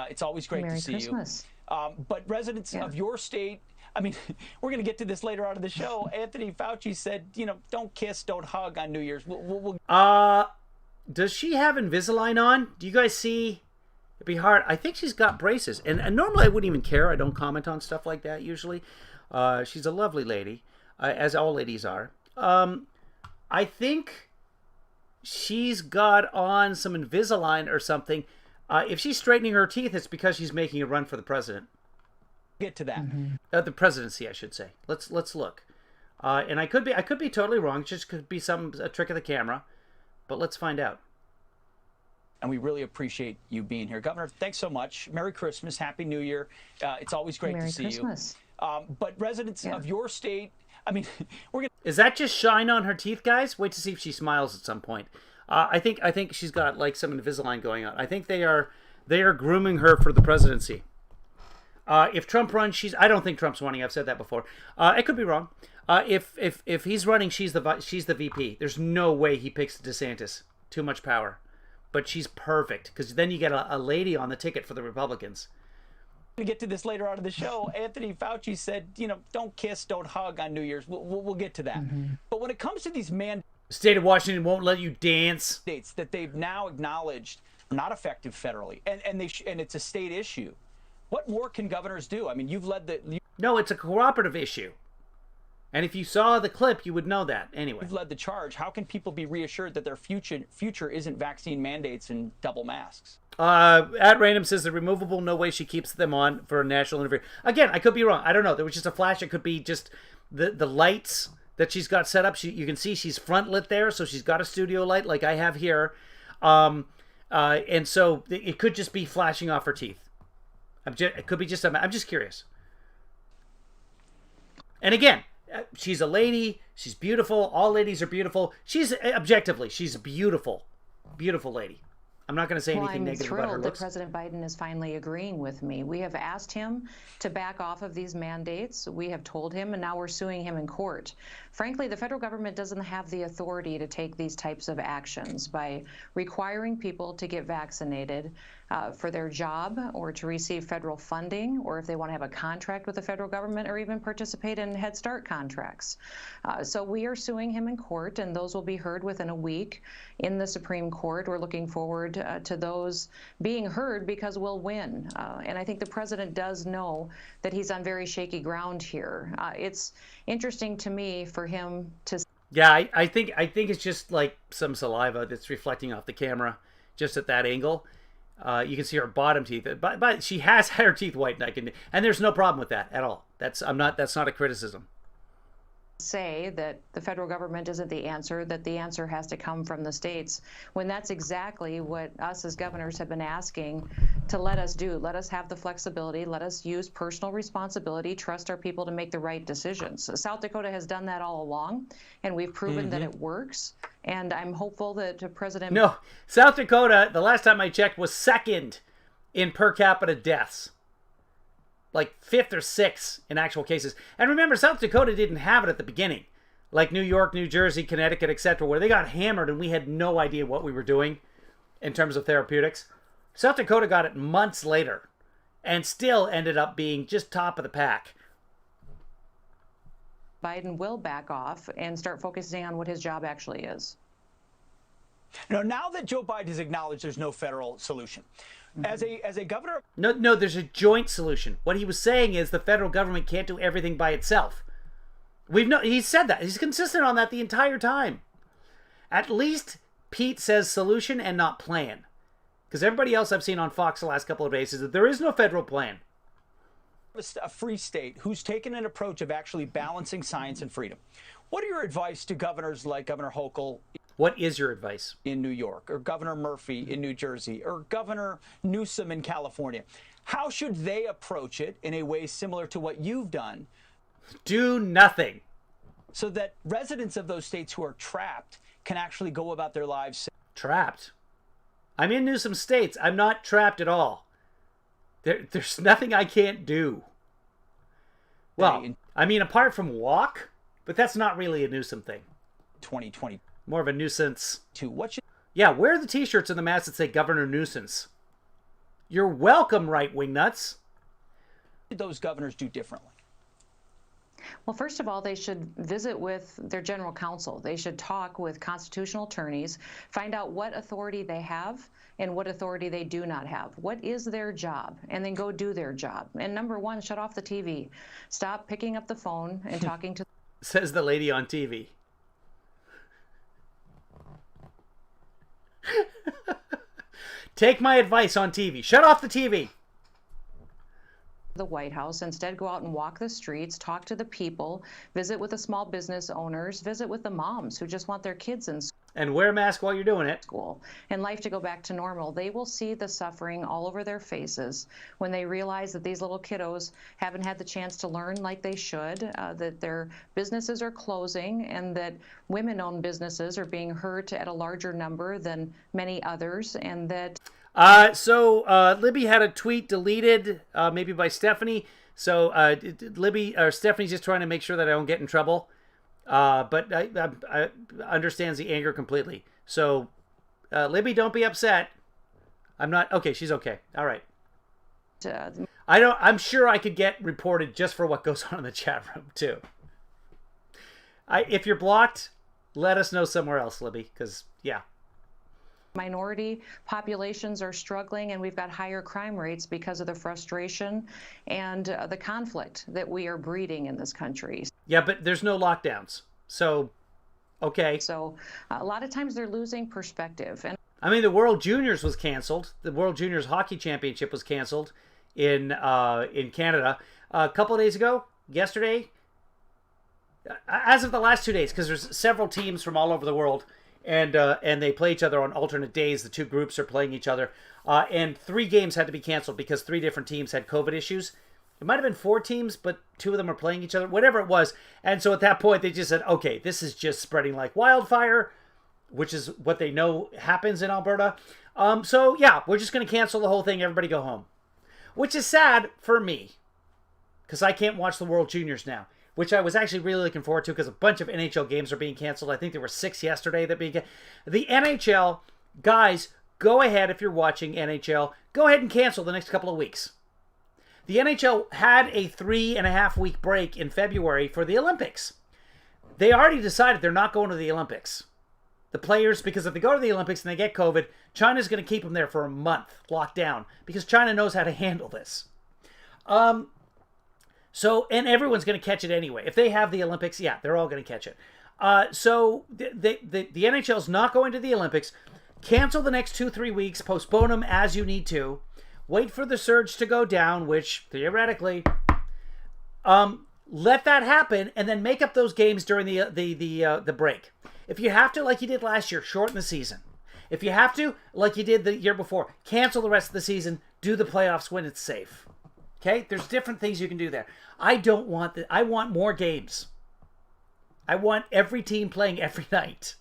It's always great to see you. But residents of your state, I mean, we're going to get to this later on in the show. Anthony Fauci said, don't kiss, don't hug on New Year's. Does she have Invisalign on? Do you guys see? It'd be hard. I think she's got braces. And normally I wouldn't even care. I don't comment on stuff like that usually. She's a lovely lady. as all ladies are. I think she's got on some Invisalign or something. If she's straightening her teeth, it's because she's making a run for the president. Get to that. The presidency, I should say. Let's look. And I could be totally wrong. It just could be a trick of the camera, but let's find out. And we really appreciate you being here. Governor, thanks so much. Merry Christmas. Happy New Year. It's always great to see Christmas. you. But residents of your state, I mean, we're going to... Is that just shine on her teeth, guys? Wait to see if she smiles at some point. I think she's got like some Invisalign going on. I think they are grooming her for the presidency. If Trump runs, I don't think Trump's running. I've said that before. I could be wrong. If he's running, she's the VP. There's no way he picks DeSantis. Too much power. But she's perfect because then you get a lady on the ticket for the Republicans. We get to this later on in the show. Anthony Fauci said, don't kiss, don't hug on New Year's. We'll get to that. But when it comes to these State of Washington won't let you dance. States that they've now acknowledged are not effective federally, and it's a state issue. What more can governors do? I mean, you've led the... No, it's a cooperative issue. And if you saw the clip, you would know that. Anyway. You've led the charge. How can people be reassured that their future isn't vaccine mandates and double masks? At Random says they're removable. No way she keeps them on for a national interview. Again, I could be wrong. I don't know. There was just a flash. It could be just the lights that she's got set up. You can see she's front lit there, so she's got a studio light like I have here. And so it could just be flashing off her teeth. It could be just I'm just curious. And again, she's a lady. She's beautiful. All ladies are beautiful. She's objectively, she's a beautiful lady. I'm not going to say anything negative about her looks. I'm thrilled that President Biden is finally agreeing with me. We have asked him to back off of these mandates. We have told him, and now we're suing him in court. Frankly, the federal government doesn't have the authority to take these types of actions by requiring people to get vaccinated for their job or to receive federal funding, or if they want to have a contract with the federal government or even participate in Head Start contracts. So we are suing him in court, and those will be heard within a week in the Supreme Court. We're looking forward to those being heard because we'll win. And I think the president does know that he's on very shaky ground here. It's interesting to me for him to... Yeah, I think it's just like some saliva that's reflecting off the camera just at that angle. You can see her bottom teeth, but she has had her teeth whitened, and there's no problem with that at all. That's not a criticism. Say that the federal government isn't the answer, that the answer has to come from the states, when that's exactly what us as governors have been asking to let us do. Let us have the flexibility, let us use personal responsibility, trust our people to make the right decisions. South Dakota has done that all along, and we've proven that it works, and I'm hopeful that President... No, South Dakota, the last time I checked, was second in per capita deaths. Like 5th or 6th in actual cases. And remember, South Dakota didn't have it at the beginning. Like New York, New Jersey, Connecticut, etc., where they got hammered and we had no idea what we were doing in terms of therapeutics. South Dakota got it months later and still ended up being just top of the pack. Biden will back off and start focusing on what his job actually is. Now that Joe Biden has acknowledged there's no federal solution, as a governor... No, there's a joint solution. What he was saying is the federal government can't do everything by itself. He's said that. He's consistent on that the entire time. At least Pete says solution and not plan. Because everybody else I've seen on Fox the last couple of days says that there is no federal plan. A free state who's taken an approach of actually balancing science and freedom. What are your advice to governors like Governor Hochul? What is your advice? In New York, or Governor Murphy in New Jersey, or Governor Newsom in California? How should they approach it in a way similar to what you've done? Do nothing. So that residents of those states who are trapped can actually go about their lives. Trapped? I'm in Newsom states. I'm not trapped at all. There's nothing I can't do. Well, I mean, apart from walk, but that's not really a Newsom thing. 2020. More of a nuisance. What yeah, wear the t-shirts and the masks that say Governor Nuisance. You're welcome, right-wing nuts. What did those governors do differently? Well, first of all, they should visit with their general counsel. They should talk with constitutional attorneys, find out what authority they have and what authority they do not have. What is their job? And then go do their job. And number one, shut off the TV. Stop picking up the phone and talking to... says the lady on TV. Take my advice on TV. Shut off the TV. The White House. Instead, go out and walk the streets, talk to the people, visit with the small business owners, visit with the moms who just want their kids in and wear a mask while you're doing it. School and life to go back to normal. They will see the suffering all over their faces when they realize that these little kiddos haven't had the chance to learn like they should, that their businesses are closing, and that women-owned businesses are being hurt at a larger number than many others, and that Libby had a tweet deleted, maybe by Stephanie. So Stephanie's just trying to make sure that I don't get in trouble. But I understands the anger completely. So, Libby, don't be upset. I'm not okay. She's okay. All right. I'm sure I could get reported just for what goes on in the chat room too. If you're blocked, let us know somewhere else, Libby. Because yeah. Minority populations are struggling, and we've got higher crime rates because of the frustration and the conflict that we are breeding in this country. Yeah, but there's no lockdowns. So, okay. So a lot of times they're losing perspective. And I mean, the World Juniors was canceled. The World Juniors Hockey Championship was canceled in Canada a couple of days ago, yesterday. As of the last 2 days, because there's several teams from all over the world. And they play each other on alternate days. The two groups are playing each other. And 3 games had to be canceled because 3 different teams had COVID issues. It might have been 4 teams, but 2 of them are playing each other, whatever it was. And so at that point, they just said, okay, this is just spreading like wildfire, which is what they know happens in Alberta. So yeah, we're just going to cancel the whole thing. Everybody go home. Which is sad for me, because I can't watch the World Juniors now, which I was actually really looking forward to because a bunch of NHL games are being canceled. I think there were 6 yesterday that being the NHL, guys, go ahead if you're watching NHL, go ahead and cancel the next couple of weeks. The NHL had a 3.5-week break in February for the Olympics. They already decided they're not going to the Olympics. The players, because if they go to the Olympics and they get COVID, China's going to keep them there for a month, locked down, because China knows how to handle this. So, and everyone's going to catch it anyway. If they have the Olympics, yeah, they're all going to catch it. So the NHL's not going to the Olympics. Cancel the next 2-3 weeks. Postpone them as you need to. Wait for the surge to go down, which theoretically, let that happen, and then make up those games during the break. If you have to, like you did last year, shorten the season. If you have to, like you did the year before, cancel the rest of the season. Do the playoffs when it's safe. Okay, there's different things you can do there. I don't want that. I want more games. I want every team playing every night.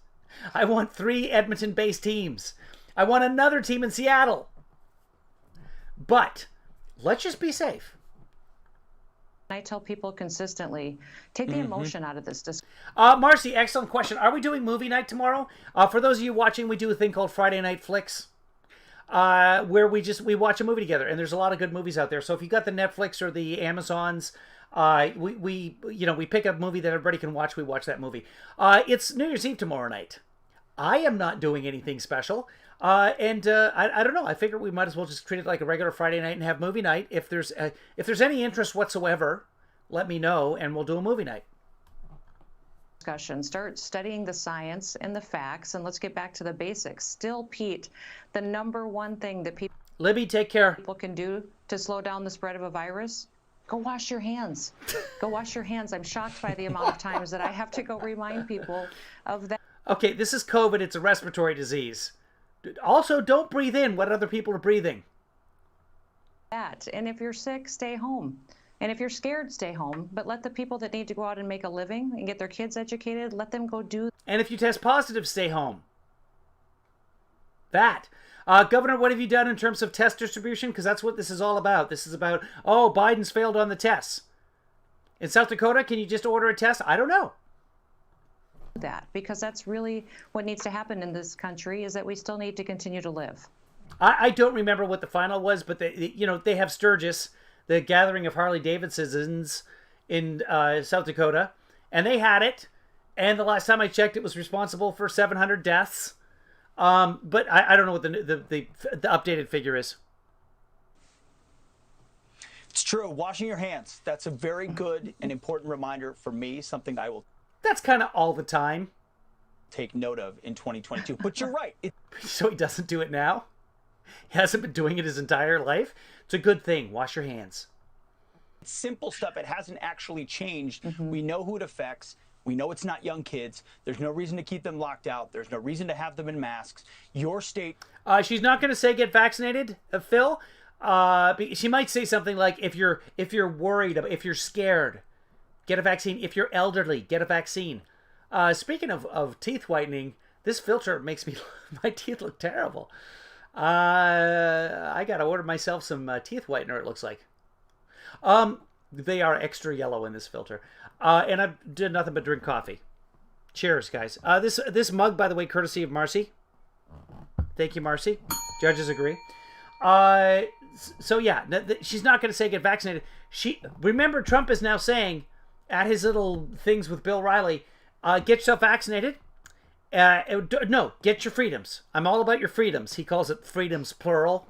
I want 3 Edmonton-based teams. I want another team in Seattle. But let's just be safe. I tell people consistently, take the emotion out of this. Marcy, excellent question. Are we doing movie night tomorrow? For those of you watching, we do a thing called Friday Night Flicks. Where we watch a movie together, and there's a lot of good movies out there. So if you got the Netflix or the Amazons, we pick a movie that everybody can watch. We watch that movie. It's New Year's Eve tomorrow night. I am not doing anything special, I don't know. I figure we might as well just treat it like a regular Friday night and have movie night. If there's any interest whatsoever, let me know, and we'll do a movie night. Discussion. Start studying the science and the facts, and let's get back to the basics. Still, Pete, the number one thing that Libby, take care. People can do to slow down the spread of a virus, go wash your hands. Go wash your hands. I'm shocked by the amount of times that I have to go remind people of that. Okay, this is COVID. It's a respiratory disease. Also, don't breathe in what other people are breathing. And if you're sick, stay home. And if you're scared, stay home. But let the people that need to go out and make a living and get their kids educated, let them go do. And if you test positive, stay home. That. Governor, what have you done in terms of test distribution? Because that's what this is all about. This is about, oh, Biden's failed on the tests. In South Dakota, can you just order a test? I don't know. That, because that's really what needs to happen in this country, is that we still need to continue to live. I don't remember what the final was, but they have Sturgis, the gathering of Harley Davidsons in South Dakota, and they had it. And the last time I checked, it was responsible for 700 deaths. But I don't know what the updated figure is. It's true. Washing your hands. That's a very good and important reminder for me, something I will That's kind of all the time. take note of in 2022. But you're right. So he doesn't do it now? He hasn't been doing it his entire life? It's a good thing. Wash your hands. It's simple stuff. It hasn't actually changed. We know who it affects. We know it's not young kids. There's no reason to keep them locked out. There's no reason to have them in masks. Your state... She's not going to say get vaccinated, Phil. She might say something like, if you're worried, if you're scared, get a vaccine. If you're elderly, get a vaccine. Speaking of teeth whitening, this filter makes my teeth look terrible. I got to order myself some teeth whitener, it looks like. They are extra yellow in this filter. And I did nothing but drink coffee. Cheers, guys. This mug, by the way, courtesy of Marcy. Thank you, Marcy. Judges agree. So yeah, she's not going to say get vaccinated. Remember, Trump is now saying at his little things with Bill Riley, get yourself vaccinated. No, get your freedoms. I'm all about your freedoms. He calls it freedoms, plural.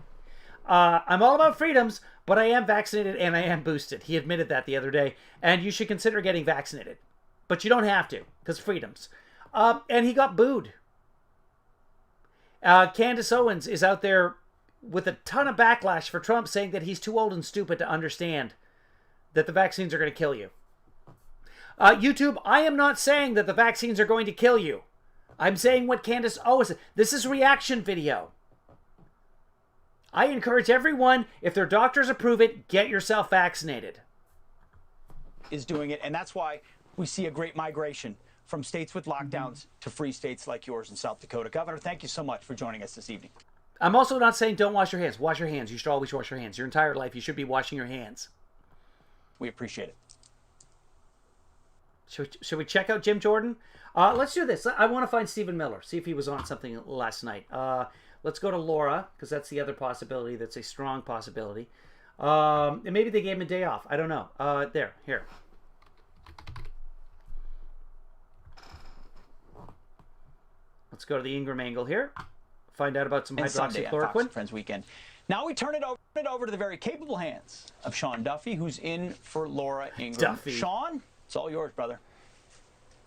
I'm all about freedoms, but I am vaccinated and I am boosted. He admitted that the other day. And you should consider getting vaccinated. But you don't have to, because freedoms. And he got booed. Candace Owens is out there with a ton of backlash for Trump, saying that he's too old and stupid to understand that the vaccines are going to kill you. YouTube, I am not saying that the vaccines are going to kill you. I'm saying what Candace Owens... This is a reaction video. I encourage everyone, if their doctors approve it, get yourself vaccinated. Is doing it, and that's why we see a great migration from states with lockdowns to free states like yours in South Dakota. Governor, thank you so much for joining us this evening. I'm also not saying don't wash your hands. Wash your hands. You should always wash your hands. Your entire life, you should be washing your hands. We appreciate it. Should we check out Jim Jordan? Let's do this. I want to find Stephen Miller, see if he was on something last night. Let's go to Laura, because that's the other possibility. That's a strong possibility. And maybe they gave him a day off. I don't know. Here. Let's go to the Ingram angle here. Find out about some hydroxychloroquine. Friends Weekend. Now we turn it over to the very capable hands of Sean Duffy, who's in for Laura Ingram. Duffy. Sean, it's all yours, brother.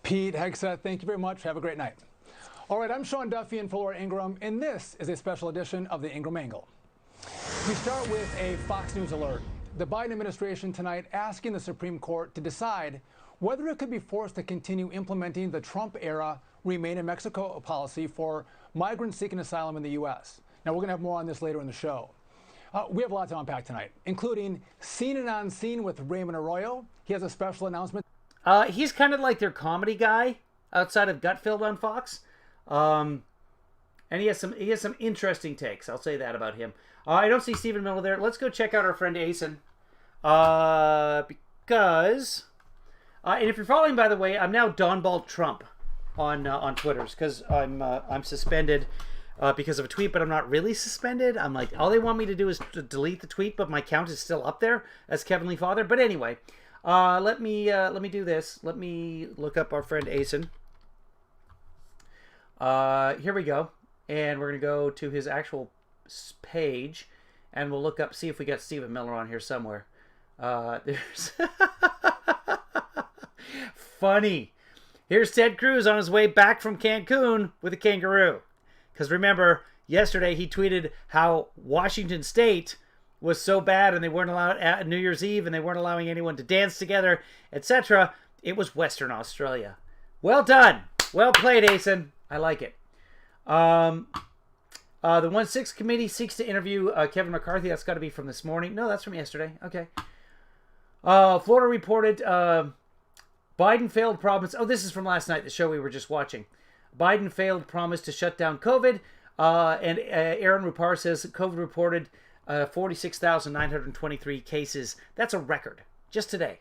Pete, Hegseth, thank you very much. Have a great night. All right, I'm Sean Duffy in for Laura Ingram, and this is a special edition of the Ingram Angle. We start with a Fox News alert. The Biden administration tonight asking the Supreme Court to decide whether it could be forced to continue implementing the Trump-era Remain in Mexico policy for migrants seeking asylum in the U.S. Now, we're going to have more on this later in the show. We have a lot to unpack tonight, including Seen and Unseen with Raymond Arroyo. He has a special announcement. He's kind of like their comedy guy outside of Gutfeld on Fox. And he has some interesting takes. I'll say that about him. I don't see Stephen Miller there. Let's go check out our friend Asen. Because... and if you're following, by the way, I'm now Donbald Trump on Twitter's, because I'm suspended because of a tweet, but I'm not really suspended. I'm like, all they want me to do is to delete the tweet, but my count is still up there as KevinlyFather. But anyway, let me do this. Let me look up our friend Asen. Here we go, and we're gonna go to his actual page, and we'll look up, see if we got Stephen Miller on here somewhere. There's funny. Here's Ted Cruz on his way back from Cancun with a kangaroo. Because remember, yesterday he tweeted how Washington State was so bad and they weren't allowed at New Year's Eve and they weren't allowing anyone to dance together, etc. It was Western Australia. Well done. Well played, Asen. I like it. The 1-6 committee seeks to interview Kevin McCarthy. That's got to be from this morning. No, that's from yesterday. Okay. Florida reported... Biden failed promise. Oh, this is from last night, the show we were just watching. Biden failed promise to shut down COVID. And Aaron Rupar says COVID reported 46,923 cases. That's a record. Just today.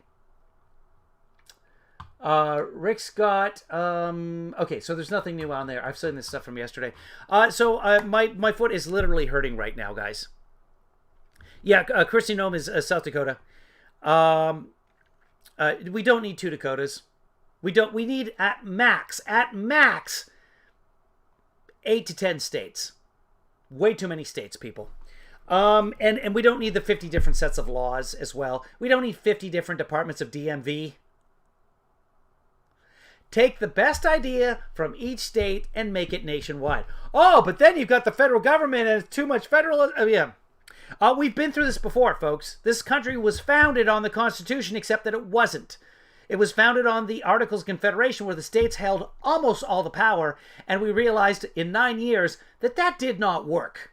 Rick Scott. Okay, so there's nothing new on there. I've seen this stuff from yesterday. So my foot is literally hurting right now, guys. Yeah, Kristi Noem is South Dakota. We don't need 2 Dakotas. We need at max 8 to 10 states. Way too many states, people. And we don't need the 50 different sets of laws as well. We don't need 50 different departments of DMV. Take the best idea from each state and make it nationwide. Oh, but then you've got the federal government and it's too much federalism. Yeah. We've been through this before, folks. This country was founded on the Constitution, except that it wasn't. It was founded on the Articles of Confederation, where the states held almost all the power, and we realized in 9 years that that did not work.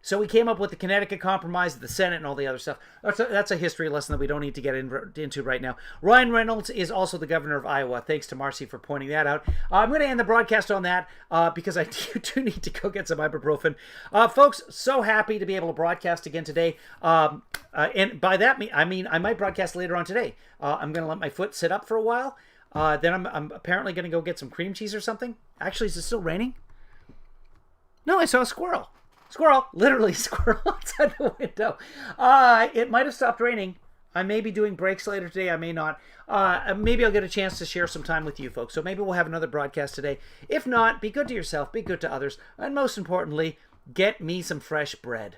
So we came up with the Connecticut Compromise, the Senate, and all the other stuff. That's a history lesson that we don't need to get into right now. Ryan Reynolds is also the governor of Iowa. Thanks to Marcy for pointing that out. I'm going to end the broadcast on that because I do need to go get some ibuprofen. Folks, so happy to be able to broadcast again today. And by that, I mean I might broadcast later on today. I'm going to let my foot sit up for a while. Then I'm apparently going to go get some cream cheese or something. Actually, is it still raining? No, I saw a squirrel. Squirrel, literally squirrel outside the window. It might have stopped raining. I may be doing breaks later today. I may not. Maybe I'll get a chance to share some time with you folks. So maybe we'll have another broadcast today. If not, be good to yourself, be good to others, and most importantly, get me some fresh bread.